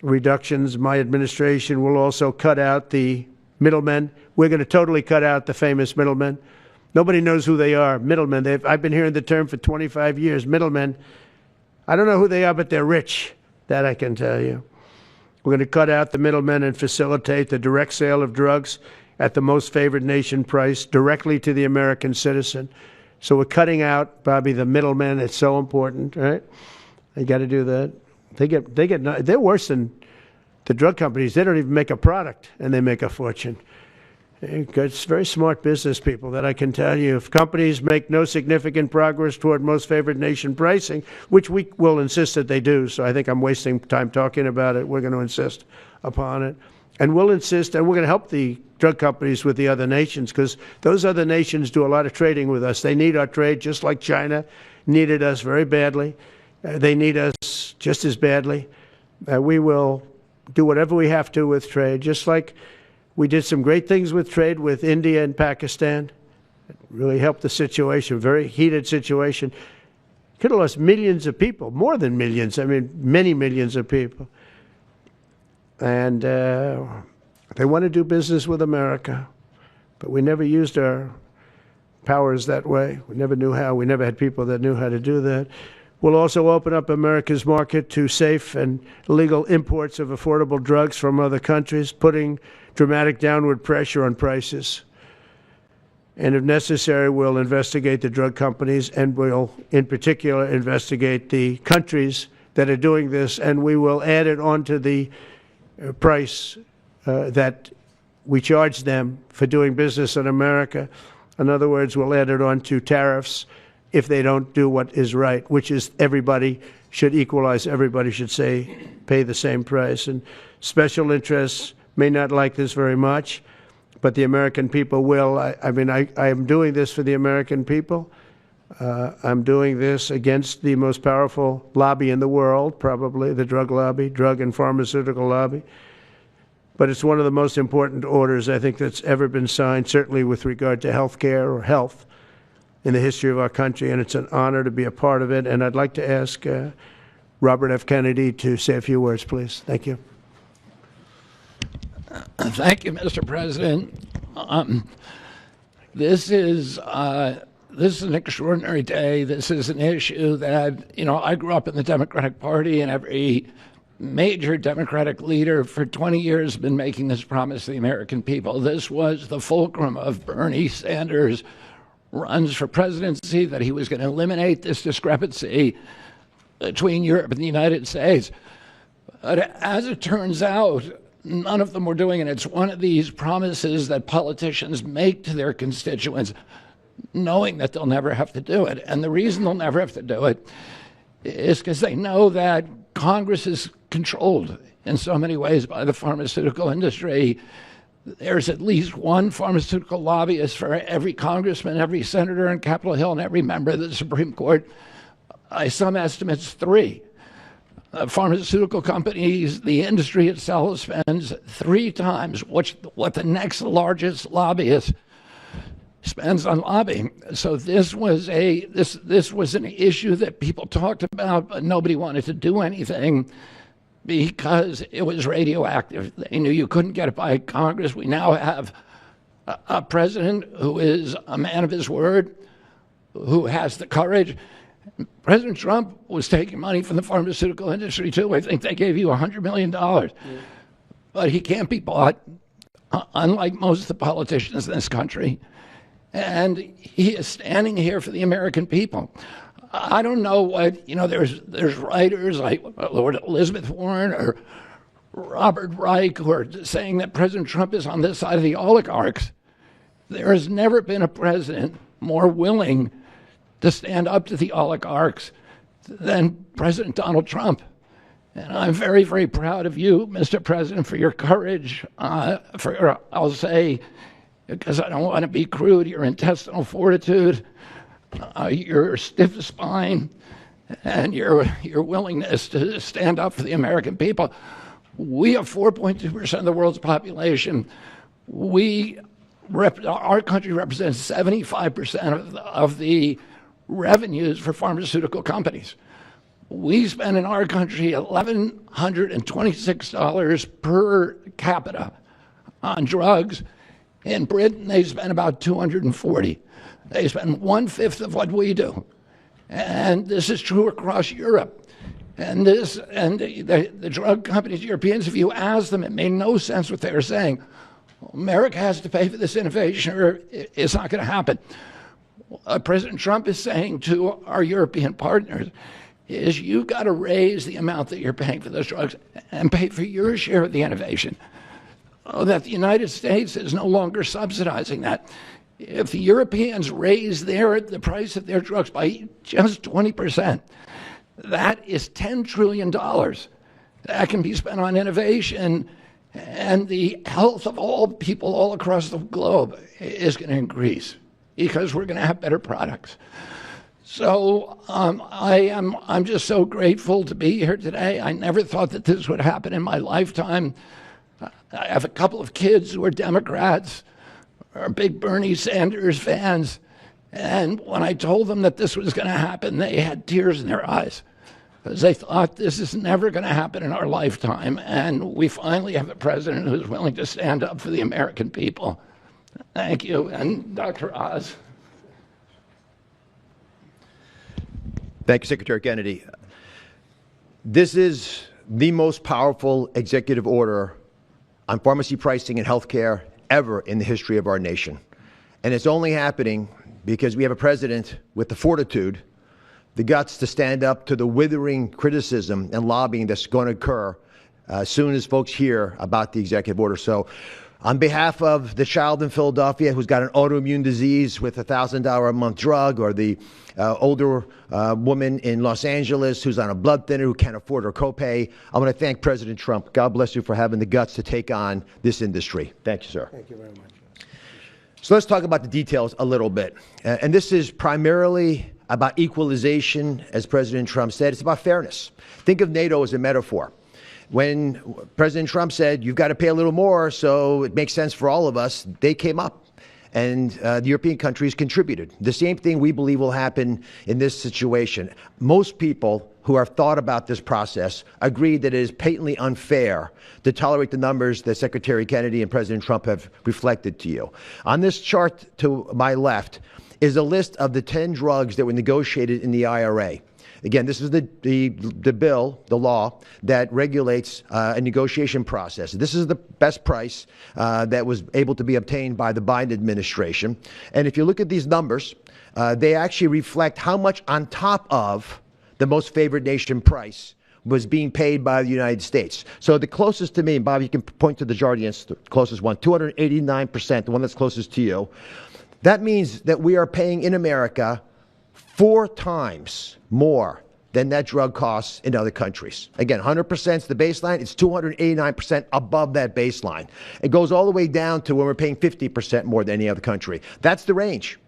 [SPEAKER 6] reductions, my administration will also cut out the middlemen. We're going to totally cut out the famous middlemen. Nobody knows who they are, middlemen. I've been hearing the term for 25 years, middlemen. I don't know who they are, but they're rich. That I can tell you. We're going to cut out the middlemen and facilitate the direct sale of drugs at the most favored nation price directly to the American citizen. So we're cutting out, Bobby, the middlemen. It's so important, right? They got to do that. They're worse than the drug companies. They don't even make a product, and they make a fortune. It's very smart business people, that I can tell you. If companies make no significant progress toward most favored nation pricing, which we will insist that they do, so I think I'm wasting time talking about it. We're going to insist upon it. And we'll insist, and we're going to help the drug companies with the other nations, because those other nations do a lot of trading with us. They need our trade, just like China needed us very badly. They need us just as badly. We will do whatever we have to with trade, just like we did some great things with trade with India and Pakistan. It really helped the situation, very heated situation. Could have lost millions of people, more than millions. I mean, many millions of people. And they want to do business with America. But we never used our powers that way. We never knew how. We never had people that knew how to do that. We'll also open up America's market to safe and legal imports of affordable drugs from other countries, putting dramatic downward pressure on prices. And if necessary, we'll investigate the drug companies, and we'll, in particular, investigate the countries that are doing this, and we will add it onto the price that we charge them for doing business in America. In other words, we'll add it onto tariffs if they don't do what is right, which is everybody should equalize. Everybody should pay the same price. And special interests may not like this very much, but the American people will. I am doing this for the American people. I'm doing this against the most powerful lobby in the world, probably the drug lobby, drug and pharmaceutical lobby. But it's one of the most important orders, I think, that's ever been signed, certainly with regard to health care or health in the history of our country, and it's an honor to be a part of it. And I'd like to ask Robert F. Kennedy to say a few words, please. Thank you.
[SPEAKER 8] Thank you, Mr. President. This is an extraordinary day. This is an issue that, I grew up in the Democratic Party, and every major Democratic leader for 20 years has been making this promise to the American people. This was the fulcrum of Bernie Sanders' runs for presidency, that he was going to eliminate this discrepancy between Europe and the United States. But as it turns out, none of them were doing it. It's one of these promises that politicians make to their constituents, knowing that they'll never have to do it. And the reason they'll never have to do it is because they know that Congress is controlled in so many ways by the pharmaceutical industry. There's at least one pharmaceutical lobbyist for every congressman, every senator on Capitol Hill, and every member of the Supreme Court. By some estimates, 3. Pharmaceutical companies, the industry itself spends 3 times what the next largest lobbyist spends on lobbying. So this was an issue that people talked about, but nobody wanted to do anything because it was radioactive. They knew you couldn't get it by Congress. We now have a president who is a man of his word, who has the courage. President Trump was taking money from the pharmaceutical industry too. I think they gave you $100 million. But he can't be bought, unlike most of the politicians in this country. And he is standing here for the American people. I don't know what, there's writers like Lord Elizabeth Warren or Robert Reich who are saying that President Trump is on this side of the oligarchs. There has never been a president more willing to stand up to the oligarchs than President Donald Trump. And I'm very, very proud of you, Mr. President, for your courage, I'll say, because I don't want to be crude, your intestinal fortitude, your stiff spine, and your willingness to stand up for the American people. We have 4.2% of the world's population. Our country represents 75% of the revenues for pharmaceutical companies. We spend in our country $1,126 per capita on drugs. In Britain, they spend about $240. They spend 1/5 of what we do. And this is true across Europe. And the drug companies, Europeans, if you ask them, it made no sense what they were saying. America has to pay for this innovation or it's not going to happen. What President Trump is saying to our European partners is you've got to raise the amount that you're paying for those drugs and pay for your share of the innovation. That the United States is no longer subsidizing that. If the Europeans raise the price of their drugs by just 20%, that is $10 trillion that can be spent on innovation, and the health of all people all across the globe is going to increase because we're going to have better products. So I'm just so grateful to be here today. I never thought that this would happen in my lifetime. I have a couple of kids who are Democrats, are big Bernie Sanders fans, and when I told them that this was going to happen, they had tears in their eyes because they thought this is never going to happen in our lifetime, and we finally have a president who's willing to stand up for the American people. Thank you, and Dr. Oz.
[SPEAKER 9] Thank you, Secretary Kennedy. This is the most powerful executive order on pharmacy pricing and healthcare ever in the history of our nation. And it's only happening because we have a president with the fortitude, the guts to stand up to the withering criticism and lobbying that's going to occur as soon as folks hear about the executive order. So on behalf of the child in Philadelphia who's got an autoimmune disease with a $1,000 a month drug, or the older woman in Los Angeles who's on a blood thinner who can't afford her copay, I want to thank President Trump. God bless you for having the guts to take on this industry. Thank you, sir.
[SPEAKER 6] Thank you very much.
[SPEAKER 9] So let's talk about the details a little bit. And this is primarily about equalization, as President Trump said. It's about fairness. Think of NATO as a metaphor. When President Trump said, you've got to pay a little more so it makes sense for all of us, they came up. And the European countries contributed. The same thing we believe will happen in this situation. Most people who have thought about this process agree that it is patently unfair to tolerate the numbers that Secretary Kennedy and President Trump have reflected to you. On this chart to my left is a list of the 10 drugs that were negotiated in the IRA. Again, this is the bill, the law, that regulates a negotiation process. This is the best price that was able to be obtained by the Biden administration. And if you look at these numbers, they actually reflect how much on top of the most favored nation price was being paid by the United States. So the closest to me, and Bob, you can point to the Jardiance, the closest one, 289%, the one that's closest to you. That means that we are paying in America 4 times more than that drug costs in other countries. Again, 100% is the baseline. It's 289% above that baseline. It goes all the way down to when we're paying 50% more than any other country. That's the range.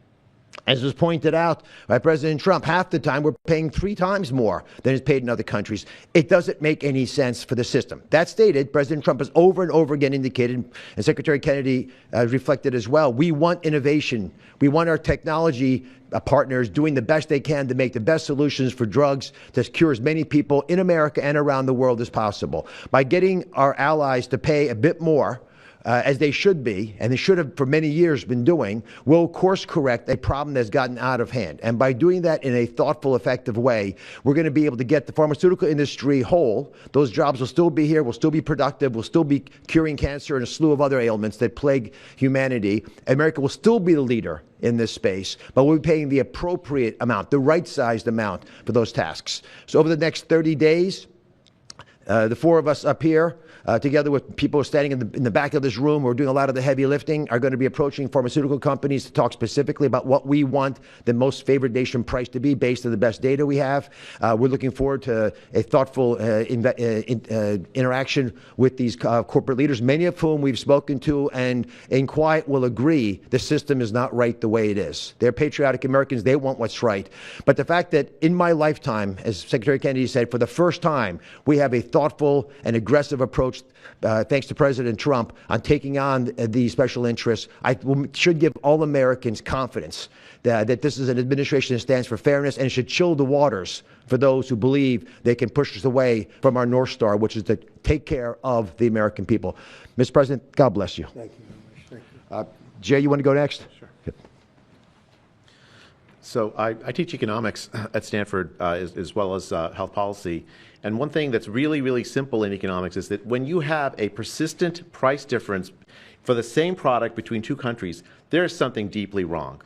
[SPEAKER 9] As was pointed out by President Trump, half the time we're paying 3 times more than is paid in other countries. It doesn't make any sense for the system. That stated, President Trump has over and over again indicated, and Secretary Kennedy reflected as well, we want innovation. We want our technology partners doing the best they can to make the best solutions for drugs to cure as many people in America and around the world as possible. By getting our allies to pay a bit more, as they should be, and they should have for many years been doing, will course correct a problem that's gotten out of hand. And by doing that in a thoughtful, effective way, we're going to be able to get the pharmaceutical industry whole. Those jobs will still be here, will still be productive, will still be curing cancer and a slew of other ailments that plague humanity. America will still be the leader in this space, but we'll be paying the appropriate amount, the right-sized amount for those tasks. So over the next 30 days, the 4 of us up here, together with people standing in the back of this room who are doing a lot of the heavy lifting, are going to be approaching pharmaceutical companies to talk specifically about what we want the most favored nation price to be based on the best data we have. We're looking forward to a thoughtful interaction with these corporate leaders, many of whom we've spoken to and in quiet will agree the system is not right the way it is. They're patriotic Americans. They want what's right. But the fact that in my lifetime, as Secretary Kennedy said, for the first time, we have a thoughtful and aggressive approach, thanks to President Trump, on taking on the special interests, should give all Americans confidence that this is an administration that stands for fairness, and it should chill the waters for those who believe they can push us away from our North Star, which is to take care of the American people. Mr. President, God bless you.
[SPEAKER 6] Thank you very much. Thank you.
[SPEAKER 9] Jay, you want to go next?
[SPEAKER 10] Sure. So I teach economics at Stanford as well as health policy. And one thing that's really, really simple in economics is that when you have a persistent price difference for the same product between 2 countries, there is something deeply wrong.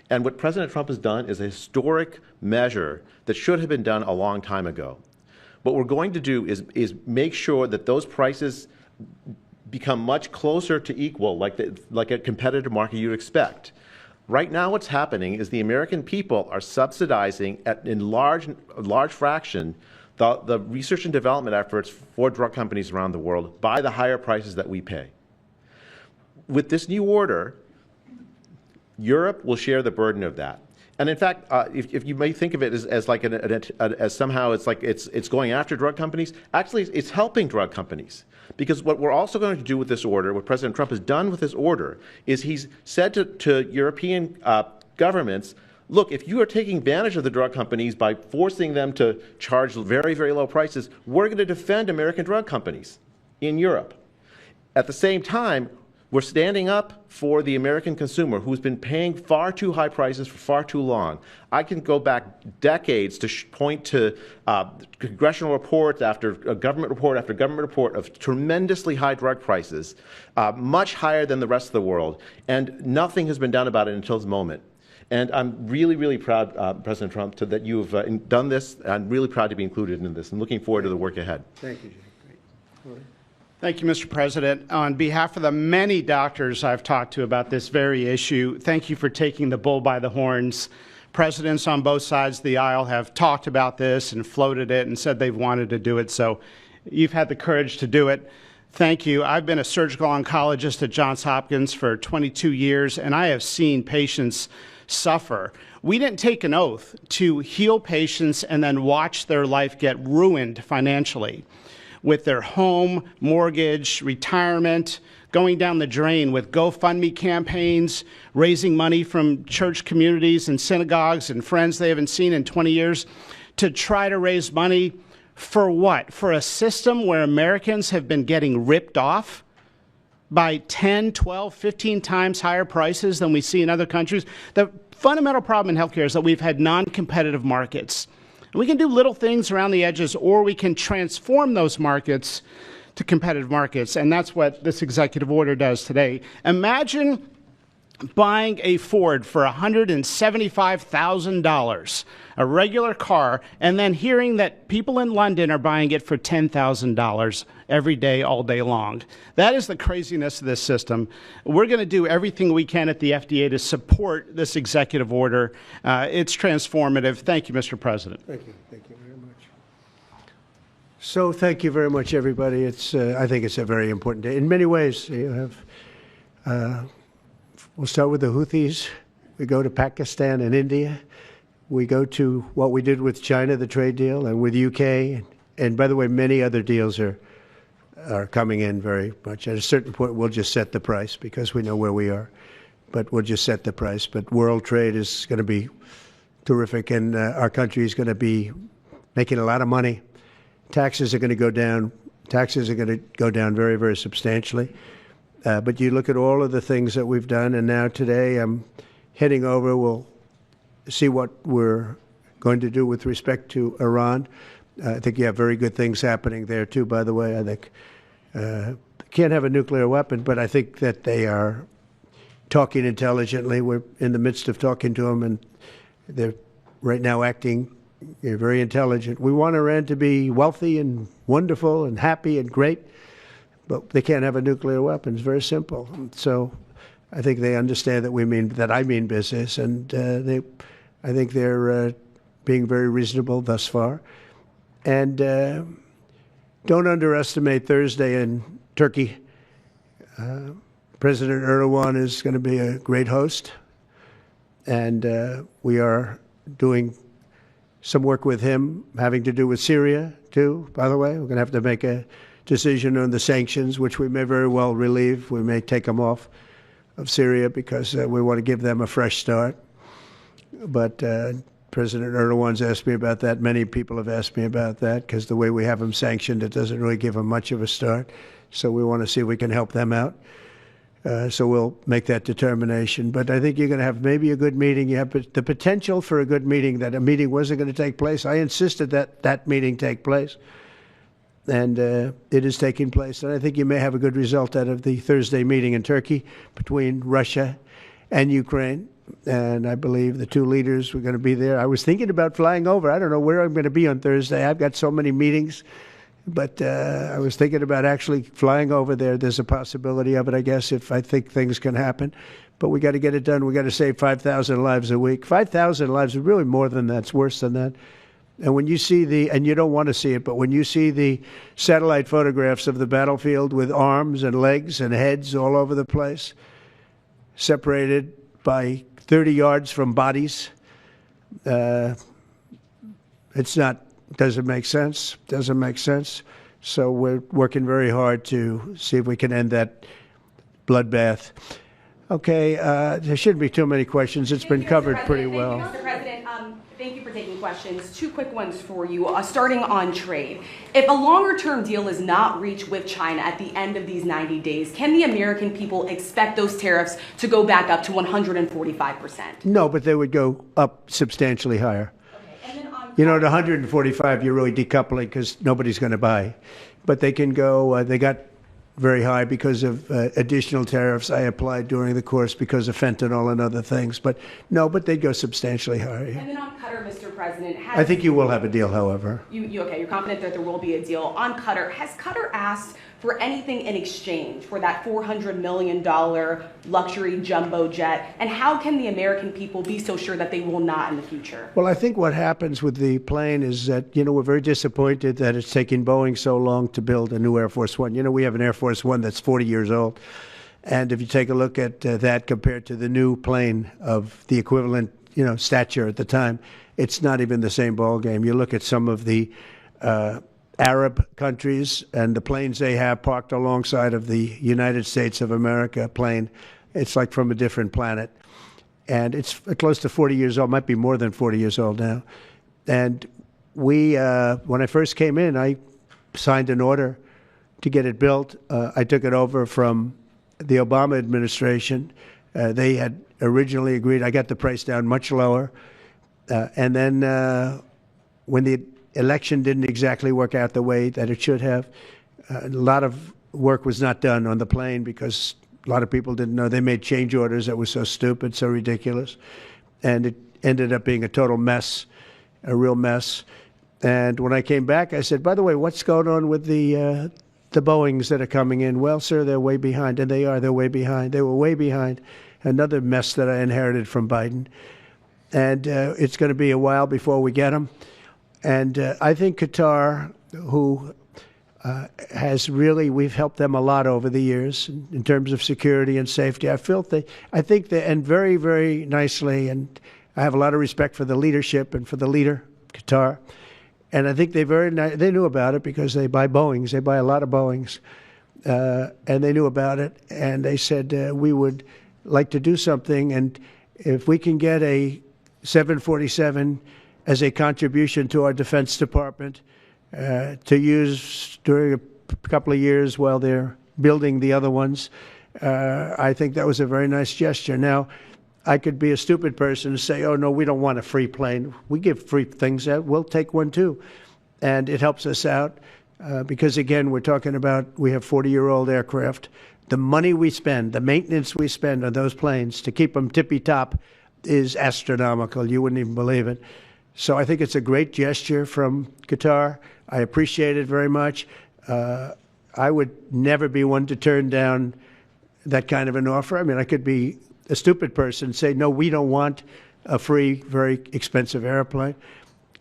[SPEAKER 10] And what President Trump has done is a historic measure that should have been done a long time ago. What we're going to do is make sure that those prices become much closer to equal, like a competitive market you'd expect. Right now what's happening is the American people are subsidizing in large fraction the research and development efforts for drug companies around the world by the higher prices that we pay. With this new order, Europe will share the burden of that. And in fact, if you may think of it as like as somehow it's like it's going after drug companies, actually it's helping drug companies. Because what we're also going to do with this order, what President Trump has done with this order, is he's said to European governments, look, if you are taking advantage of the drug companies by forcing them to charge very, very low prices, we're going to defend American drug companies in Europe. At the same time, we're standing up for the American consumer who's been paying far too high prices for far too long. I can go back decades to point to congressional reports after government report after government report of tremendously high drug prices, much higher than the rest of the world, and nothing has been done about it until this moment. And I'm really, really proud, President Trump, that you've done this. I'm really proud to be included in this and looking forward to the work ahead.
[SPEAKER 6] Thank you, Jay. Great.
[SPEAKER 11] Thank you, Mr. President. On behalf of the many doctors I've talked to about this very issue, thank you for taking the bull by the horns. Presidents on both sides of the aisle have talked about this and floated it and said they've wanted to do it, so you've had the courage to do it. Thank you. I've been a surgical oncologist at Johns Hopkins for 22 years, and I have seen patients suffer. We didn't take an oath to heal patients and then watch their life get ruined financially with their home, mortgage, retirement, going down the drain with GoFundMe campaigns, raising money from church communities and synagogues and friends they haven't seen in 20 years to try to raise money for what? For a system where Americans have been getting ripped off by 10, 12, 15 times higher prices than we see in other countries. The fundamental problem in healthcare is that we've had non-competitive markets. And we can do little things around the edges, or we can transform those markets to competitive markets, and that's what this executive order does today. Imagine buying a Ford for $175,000, a regular car, and then hearing that people in London are buying it for $10,000 every day, all day long. That is the craziness of this system. We're going to do everything we can at the FDA to support this executive order. It's transformative. Thank you, Mr. President.
[SPEAKER 6] Thank you. Thank you very much. So thank you very much, everybody. I think it's a very important day. In many ways, you have, we'll start with the Houthis. We go to Pakistan and India. We go to what we did with China, the trade deal, and with UK. And by the way, many other deals are coming in very much. At a certain point, we'll just set the price because we know where we are. But we'll just set the price. But world trade is going to be terrific, and our country is going to be making a lot of money. Taxes are going to go down. Taxes are going to go down very, very substantially. But you look at all of the things that we've done, and now today I'm heading over. We'll see what we're going to do with respect to Iran. I think you have very good things happening there, too, by the way. I think can't have a nuclear weapon, but I think that they are talking intelligently. We're in the midst of talking to them, and they're right now acting very intelligent. We want Iran to be wealthy and wonderful and happy and great, but they can't have a nuclear weapon. It's very simple. So I think they understand that I mean business, and I think they're being very reasonable thus far. And don't underestimate Thursday in Turkey. President Erdogan is going to be a great host, and we are doing some work with him having to do with Syria, too, by the way. We're going to have to make a decision on the sanctions, which we may very well relieve. We may take them off of Syria because we want to give them a fresh start. But President Erdogan's asked me about that. Many people have asked me about that because the way we have them sanctioned, it doesn't really give them much of a start. So we want to see if we can help them out. So we'll make that determination. But I think you're going to have maybe a good meeting. You have the potential for a good meeting, that a meeting wasn't going to take place. I insisted that that meeting take place. And it is taking place. And I think you may have a good result out of the Thursday meeting in Turkey between Russia and Ukraine. And I believe the two leaders were going to be there. I was thinking about flying over. I don't know where I'm going to be on Thursday. I've got so many meetings. But I was thinking about actually flying over there. There's a possibility of it, I guess, if I think things can happen. But we got to get it done. We got to save 5,000 lives a week. 5,000 lives is really more than that. It's worse than that. And when you see and you don't want to see it, but when you see the satellite photographs of the battlefield with arms and legs and heads all over the place, separated by 30 yards from bodies, doesn't make sense. Doesn't make sense. So we're working very hard to see if we can end that bloodbath. Okay, there shouldn't be too many questions. It's been covered pretty well.
[SPEAKER 12] Mr. President, thank you for taking questions. Two quick ones for you. Starting on trade. If a longer-term deal is not reached with China at the end of these 90 days, can the American people expect those tariffs to go back up to 145%?
[SPEAKER 6] No, but they would go up substantially higher. You know, at 145, you're really decoupling because nobody's going to buy. But they can go, they got very high because of additional tariffs I applied during the course because of fentanyl and other things. But no, but they'd go substantially higher.
[SPEAKER 12] And then on Qatar, Mr. President,
[SPEAKER 6] I think you will have a deal, however.
[SPEAKER 12] You're confident that there will be a deal. On Qatar, has Qatar asked for anything in exchange for that $400 million luxury jumbo jet? And how can the American people be so sure that they will not in the future?
[SPEAKER 6] Well, I think what happens with the plane is that, we're very disappointed that it's taking Boeing so long to build a new Air Force One. We have an Air Force One that's 40 years old. And if you take a look at that compared to the new plane of the equivalent, stature at the time, it's not even the same ballgame. You look at some of the Arab countries and the planes they have parked alongside of the United States of America plane. It's like from a different planet. And it's close to 40 years old, might be more than 40 years old now. And we, when I first came in, I signed an order to get it built. I took it over from the Obama administration. They had originally agreed. I got the price down much lower. And then when the election didn't exactly work out the way that it should have, a lot of work was not done on the plane because a lot of people didn't know. They made change orders that were so stupid, so ridiculous. And it ended up being a total mess, a real mess. And when I came back, I said, by the way, what's going on with the Boeings that are coming in? Well, sir, they're way behind. And they are. They're way behind. They were way behind. Another mess that I inherited from Biden. And it's going to be a while before we get them. And I think Qatar, who has really, we've helped them a lot over the years in terms of security and safety. I think they, and very, very nicely, and I have a lot of respect for the leadership and for the leader, Qatar. And I think they knew about it because they buy Boeings. They buy a lot of Boeings. And they knew about it. And they said, we would like to do something. And if we can get a 747 as a contribution to our Defense Department, to use during a couple of years while they're building the other ones. I think that was a very nice gesture. Now, I could be a stupid person and say, oh, no, we don't want a free plane. We give free things out. We'll take one, too. And it helps us out because, again, we're talking about we have 40-year-old aircraft. The money we spend, the maintenance we spend on those planes to keep them tippy-top is astronomical. You wouldn't even believe it. So I think it's a great gesture from Qatar. I appreciate it very much. I would never be one to turn down that kind of an offer. I mean, I could be a stupid person and say, no, we don't want a free, very expensive airplane.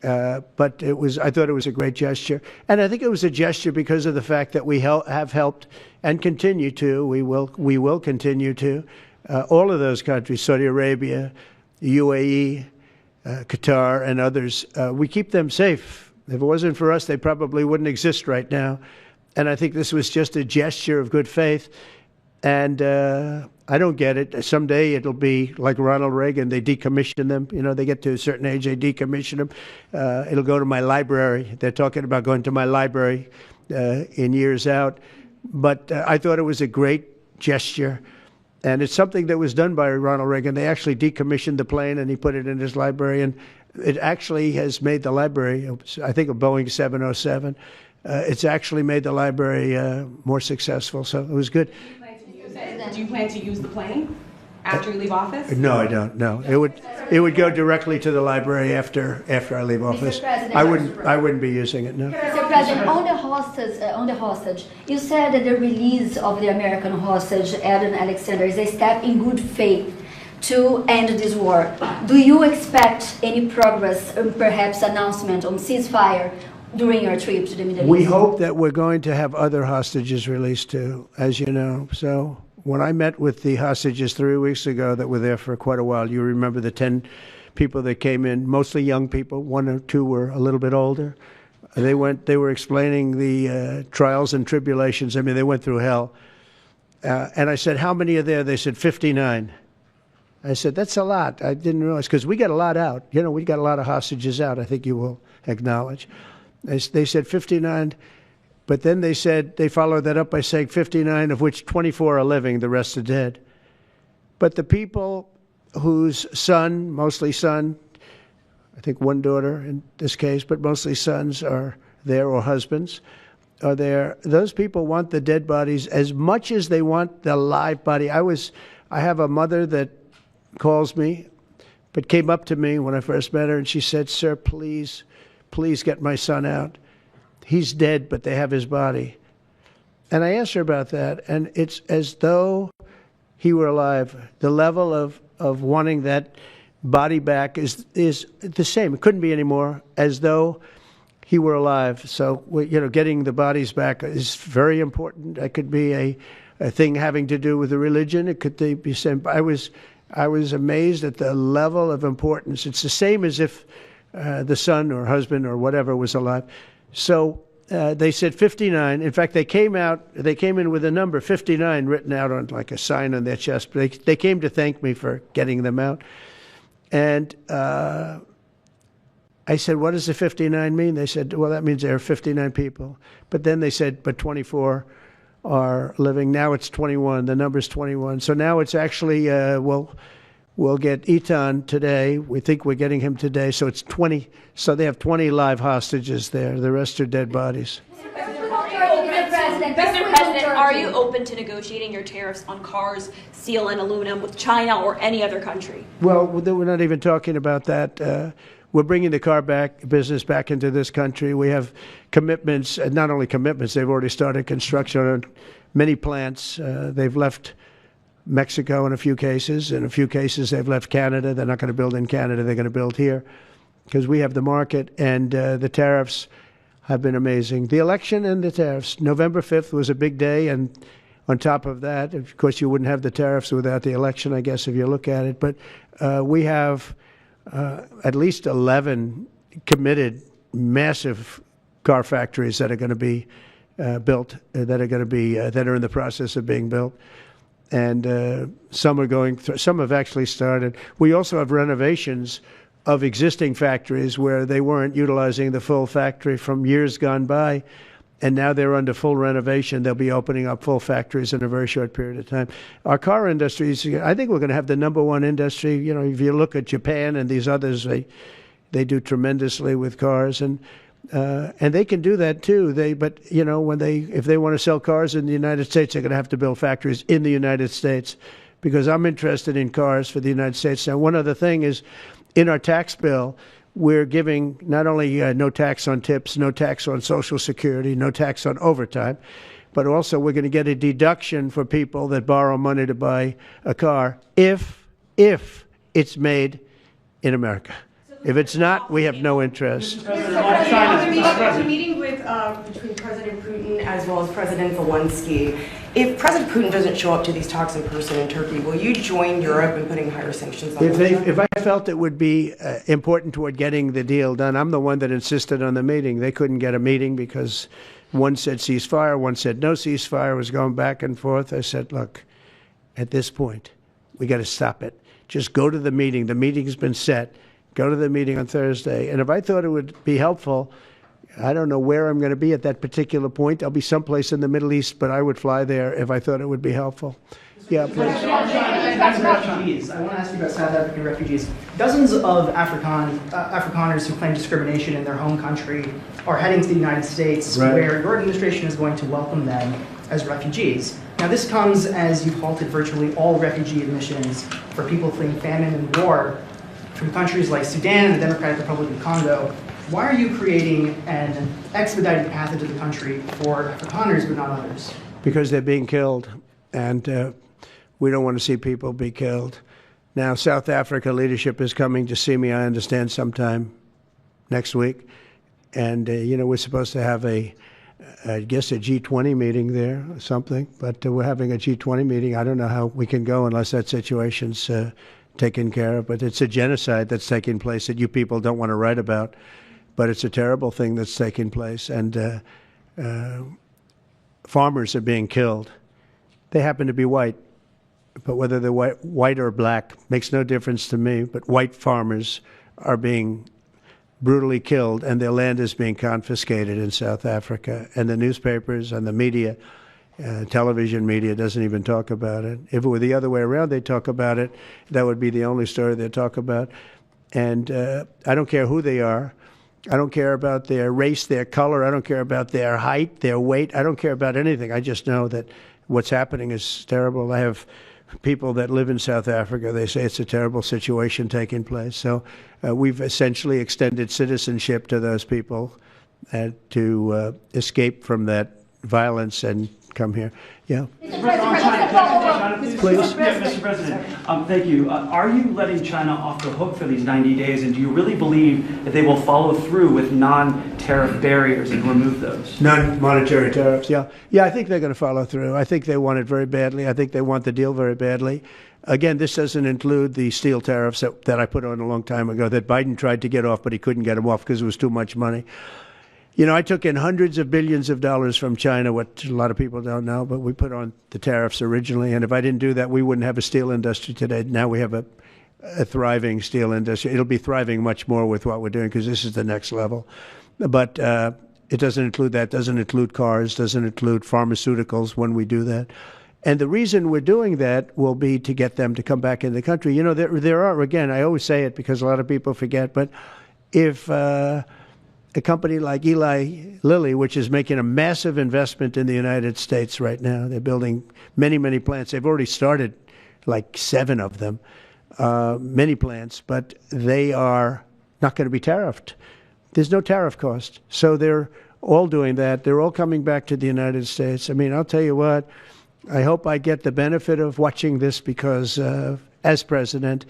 [SPEAKER 6] But I thought it was a great gesture. And I think it was a gesture because of the fact that we have helped and continue to, we will continue to, all of those countries, Saudi Arabia, UAE, Qatar, and others. We keep them safe. If it wasn't for us, they probably wouldn't exist right now. And I think this was just a gesture of good faith. And I don't get it. Someday it'll be like Ronald Reagan. They decommission them. You know, they get to a certain age, they decommission them. It'll go to my library. They're talking about going to my library in years out. But I thought it was a great gesture. And it's something that was done by Ronald Reagan. They actually decommissioned the plane and he put it in his library. And it actually has made the library, I think a Boeing 707, it's actually made the library more successful. So it was good.
[SPEAKER 12] Do you plan to use the plane after you leave office?
[SPEAKER 6] No, I don't. No, it would go directly to the library after I leave office.
[SPEAKER 3] President,
[SPEAKER 6] I wouldn't be using it. No.
[SPEAKER 3] Mr. President, on the hostage, you said that the release of the American hostage, Adam Alexander, is a step in good faith to end this war. Do you expect any progress, perhaps announcement on ceasefire during your trip to the Middle East?
[SPEAKER 6] We hope that we're going to have other hostages released too, as you know. So when I met with the hostages 3 weeks ago that were there for quite a while, you remember the 10 people that came in, mostly young people, 1 or 2 were a little bit older. They were explaining the trials and tribulations. I mean, they went through hell. And I said, how many are there? They said 59. I said, that's a lot. I didn't realize, because we got a lot out. You know, we got a lot of hostages out, I think you will acknowledge. They said 59, but then they said, they followed that up by saying 59, of which 24 are living, the rest are dead. But the people whose son, mostly son, I think one daughter in this case, but mostly sons are there, or husbands are there, those people want the dead bodies as much as they want the live body. I have a mother that calls me, but came up to me when I first met her, and she said, sir, please get my son out. He's dead, but they have his body. And I asked her about that, and it's as though he were alive. The level of wanting that body back is the same. It couldn't be any more, as though he were alive. So, you know, getting the bodies back is very important. That could be a thing having to do with the religion. It could be same. I was amazed at the level of importance. It's the same as if the son or husband or whatever was alive. So they said 59. In fact, they came in with a number 59 written out on like a sign on their chest. But they came to thank me for getting them out. And I said, what does the 59 mean? They said, well, that means there are 59 people. But then they said, but 24 are living. Now it's 21. The number's 21. So now it's actually, we'll get Etan today. We think we're getting him today. So it's 20. So they have 20 live hostages there. The rest are dead bodies.
[SPEAKER 3] Mr. President, are you open to negotiating your tariffs on cars, steel, and aluminum with China or any other country?
[SPEAKER 6] Well, we're not even talking about that. We're bringing the car business back into this country. We have commitments, and not only commitments, they've already started construction on many plants. They've left Mexico in a few cases. In a few cases, they've left Canada. They're not going to build in Canada. They're going to build here because we have the market. And the tariffs have been amazing. The election and the tariffs. November 5th was a big day, and on top of that, of course, you wouldn't have the tariffs without the election, I guess, if you look at it. But we have at least 11 committed massive car factories that are going to be built, that are in the process of being built. And some are going through, some have actually started. We also have renovations of existing factories where they weren't utilizing the full factory from years gone by, and now they're under full renovation. They'll be opening up full factories in a very short period of time. Our car industry is, I think we're going to have the #1 industry. You know, if you look at Japan and these others, they do tremendously with cars, and they can do that too. But you know, if they want to sell cars in the United States, they're going to have to build factories in the United States, because I'm interested in cars for the United States. Now, one other thing is, in our tax bill, we're giving not only no tax on tips, no tax on Social Security, no tax on overtime, but also we're going to get a deduction for people that borrow money to buy a car if it's made in America. If it's not, we have no interest.
[SPEAKER 12] A meeting with between President Putin as well as President Zelensky. If President Putin doesn't show up to these talks in person in Turkey, will you join Europe in putting higher sanctions on Russia?
[SPEAKER 6] If I felt it would be important toward getting the deal done, I'm the one that insisted on the meeting. They couldn't get a meeting because one said ceasefire, one said no ceasefire. It was going back and forth. I said, look, at this point, we got to stop it. Just go to the meeting. The meeting's been set. Go to the meeting on Thursday. And if I thought it would be helpful, I don't know where I'm going to be at that particular point. I'll be someplace in the Middle East, but I would fly there if I thought it would be helpful. Yeah, please.
[SPEAKER 13] Refugees. I want to ask you about South African refugees. Dozens of Afrikaners who claim discrimination in their home country are heading to the United States,
[SPEAKER 6] Right.
[SPEAKER 13] where your administration is going to welcome them as refugees. Now, this comes as you've halted virtually all refugee admissions for people fleeing famine and war from countries like Sudan and the Democratic Republic of Congo. Why are you creating an expedited path into the country for Afrikaners but not others?
[SPEAKER 6] Because they're being killed, and we don't want to see people be killed. Now, South Africa leadership is coming to see me, I understand, sometime next week. And, you know, we're supposed to have I guess a G20 meeting there or something. But we're having a G20 meeting. I don't know how we can go unless that situation's taken care of. But it's a genocide that's taking place that you people don't want to write about. But it's a terrible thing that's taking place. And farmers are being killed. They happen to be white. But whether they're white or black makes no difference to me. But white farmers are being brutally killed, and their land is being confiscated in South Africa. And the newspapers and the media, television media, doesn't even talk about it. If it were the other way around, they'd talk about it. That would be the only story they'd talk about. And I don't care who they are. I don't care about their race, their color. I don't care about their height, their weight. I don't care about anything. I just know that what's happening is terrible. I have people that live in South Africa. They say it's a terrible situation taking place. So we've essentially extended citizenship to those people to escape from that violence and come here. Yeah.
[SPEAKER 13] Please.
[SPEAKER 14] Mr. President, thank you. Are you letting China off the hook for these 90 days, and do you really believe that they will follow through with non-tariff barriers and remove those?
[SPEAKER 6] Non-monetary tariffs, yeah. Yeah, I think they're going to follow through. I think they want it very badly. I think they want the deal very badly. Again, this doesn't include the steel tariffs that I put on a long time ago that Biden tried to get off, but he couldn't get them off because it was too much money. You know, I took in hundreds of billions of dollars from China, what a lot of people don't know, but we put on the tariffs originally. And if I didn't do that, we wouldn't have a steel industry today. Now we have a thriving steel industry. It'll be thriving much more with what we're doing because this is the next level. But it doesn't include that, doesn't include cars, doesn't include pharmaceuticals when we do that. And the reason we're doing that will be to get them to come back in the country. You know, there are, again, I always say it because a lot of people forget, but if a company like Eli Lilly, which is making a massive investment in the United States right now. They're building many, many plants. They've already started like 7 of them, many plants, but they are not going to be tariffed. There's no tariff cost. So they're all doing that. They're all coming back to the United States. I mean, I'll tell you what, I hope I get the benefit of watching this because, as president,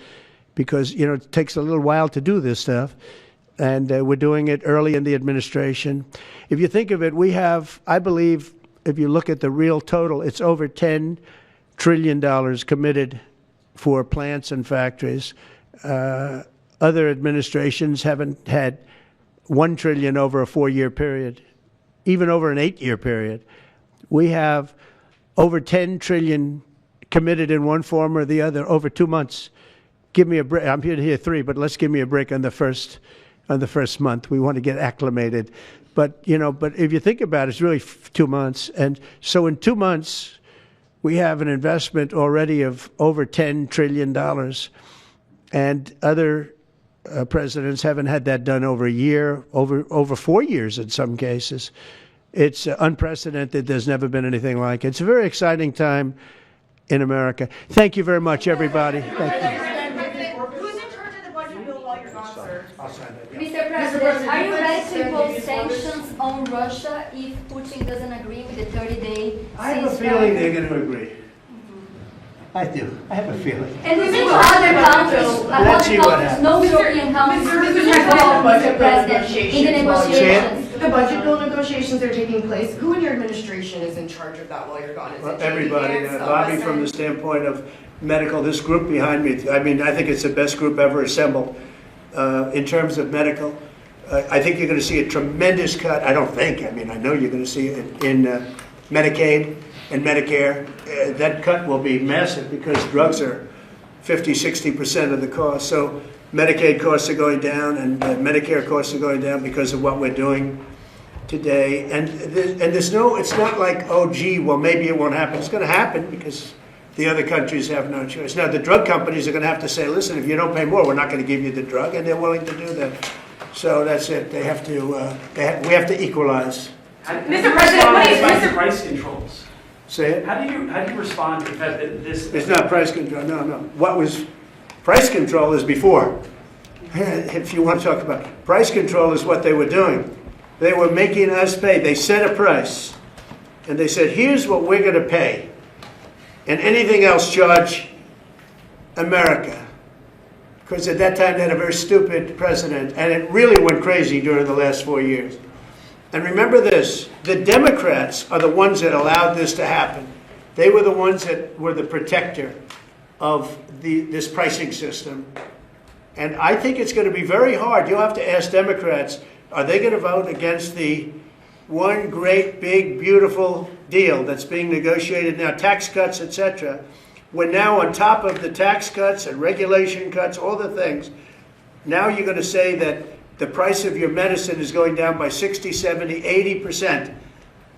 [SPEAKER 6] because, you know, it takes a little while to do this stuff. And we're doing it early in the administration. If you think of it, we have, I believe, if you look at the real total, it's over $10 trillion committed for plants and factories. Other administrations haven't had $1 trillion over a 4-year period, even over an 8-year period. We have over $10 trillion committed in one form or the other over 2 months. Give me a break. I'm here to hear 3, but let's give me a break on the first month. We want to get acclimated. But, but if you think about it, it's really 2 months. And so in 2 months, we have an investment already of over $10 trillion. And other presidents haven't had that done over a year, over 4 years in some cases. It's unprecedented. There's never been anything like it. It's a very exciting time in America. Thank you very much, everybody. Thank you.
[SPEAKER 12] Who's in charge of the budget bill while you're gone, sir?
[SPEAKER 3] Mr. President, are you ready to impose sanctions on Russia if Putin doesn't agree with the 30-day ceasefire?
[SPEAKER 6] I have a feeling they're going to agree. I do. I have a feeling.
[SPEAKER 3] And we've been to other countries,
[SPEAKER 6] Let's see what happens.
[SPEAKER 3] no European countries, Mr. President, in the negotiations.
[SPEAKER 15] The budget bill negotiations are taking place. Who in your administration is in charge of that while you're gone? Is it
[SPEAKER 6] Everybody. Bobby, from the standpoint of medical, this group behind me, I mean, I think it's the best group ever assembled in terms of medical. I think you're going to see a tremendous cut. I don't think. I mean, I know you're going to see it in Medicaid and Medicare. That cut will be massive because drugs are 50-60% of the cost. So Medicaid costs are going down and Medicare costs are going down because of what we're doing today. And there's no, it's not like, oh, gee, well, maybe it won't happen. It's going to happen because the other countries have no choice. Now, the drug companies are going to have to say, listen, if you don't pay more, we're not going to give you the drug, and they're willing to do that. So that's it. They have to, we have to equalize.
[SPEAKER 14] Mr. President, what is price controls?
[SPEAKER 6] Say it?
[SPEAKER 14] How do you respond to the fact that this...
[SPEAKER 6] It's not price control, no. What was price control is before. If you want to talk about price control is what they were doing. They were making us pay. They set a price, and they said, here's what we're going to pay. And anything else, charge America. Because at that time, they had a very stupid president, and it really went crazy during the last 4 years. And remember this, the Democrats are the ones that allowed this to happen. They were the ones that were the protector of this pricing system. And I think it's going to be very hard. You'll have to ask Democrats, are they going to vote against the one great, big, beautiful deal that's being negotiated now, tax cuts, etc., when now on top of the tax cuts and regulation cuts, all the things, now you're going to say that the price of your medicine is going down by 60, 70, 80%.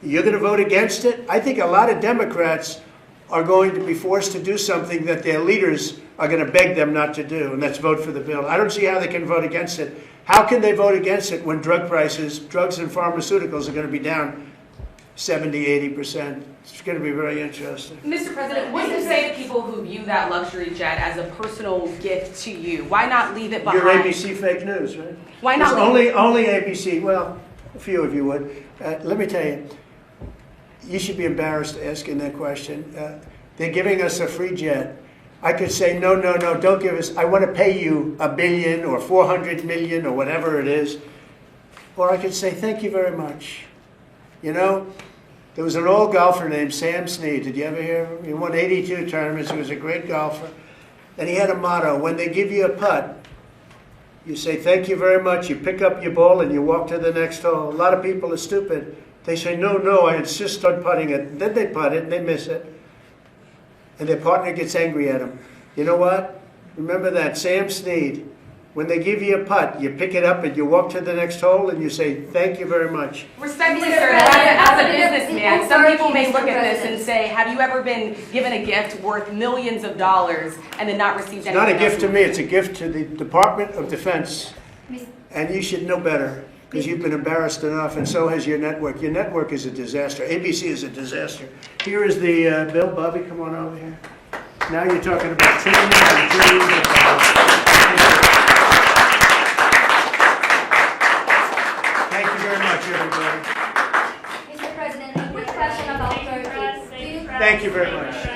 [SPEAKER 6] You're going to vote against it? I think a lot of Democrats are going to be forced to do something that their leaders are going to beg them not to do, and that's vote for the bill. I don't see how they can vote against it. How can they vote against it when drug prices, drugs and pharmaceuticals are going to be down 70, 80%? It's going to be very interesting.
[SPEAKER 12] Mr. President, what do you say to people who view that luxury jet as a personal gift to you? Why not leave it behind?
[SPEAKER 6] You're ABC fake news, right?
[SPEAKER 12] Why not
[SPEAKER 6] only ABC? Well, a few of you would. Let me tell you, you should be embarrassed asking that question. They're giving us a free jet. I could say, no, don't give us. I want to pay you $1 billion or $400 million or whatever it is. Or I could say, thank you very much. You know, there was an old golfer named Sam Snead. Did you ever hear of him? He won 82 tournaments. He was a great golfer. And he had a motto. When they give you a putt, you say, thank you very much. You pick up your ball and you walk to the next hole. A lot of people are stupid. They say, no, I insist on putting it. And then they putt it and they miss it. And their partner gets angry at them. You know what? Remember that, Sam Snead. When they give you a putt, you pick it up and you walk to the next hole and you say, thank you very much.
[SPEAKER 12] Respectfully, sir, as a businessman, some people may look at this and say, have you ever been given a gift worth millions of dollars and then not received anything?
[SPEAKER 6] It's not a gift to me, it's a gift to the Department of Defense. And you should know better, because you've been embarrassed enough, and so has your network. Your network is a disaster. ABC is a disaster. Here is the bill. Bobby, come on over here. Now you're talking about trillions and trillions of dollars. Thank you very much, everybody.
[SPEAKER 3] Mr. President, a quick question about Turkey.
[SPEAKER 6] Thank you very much.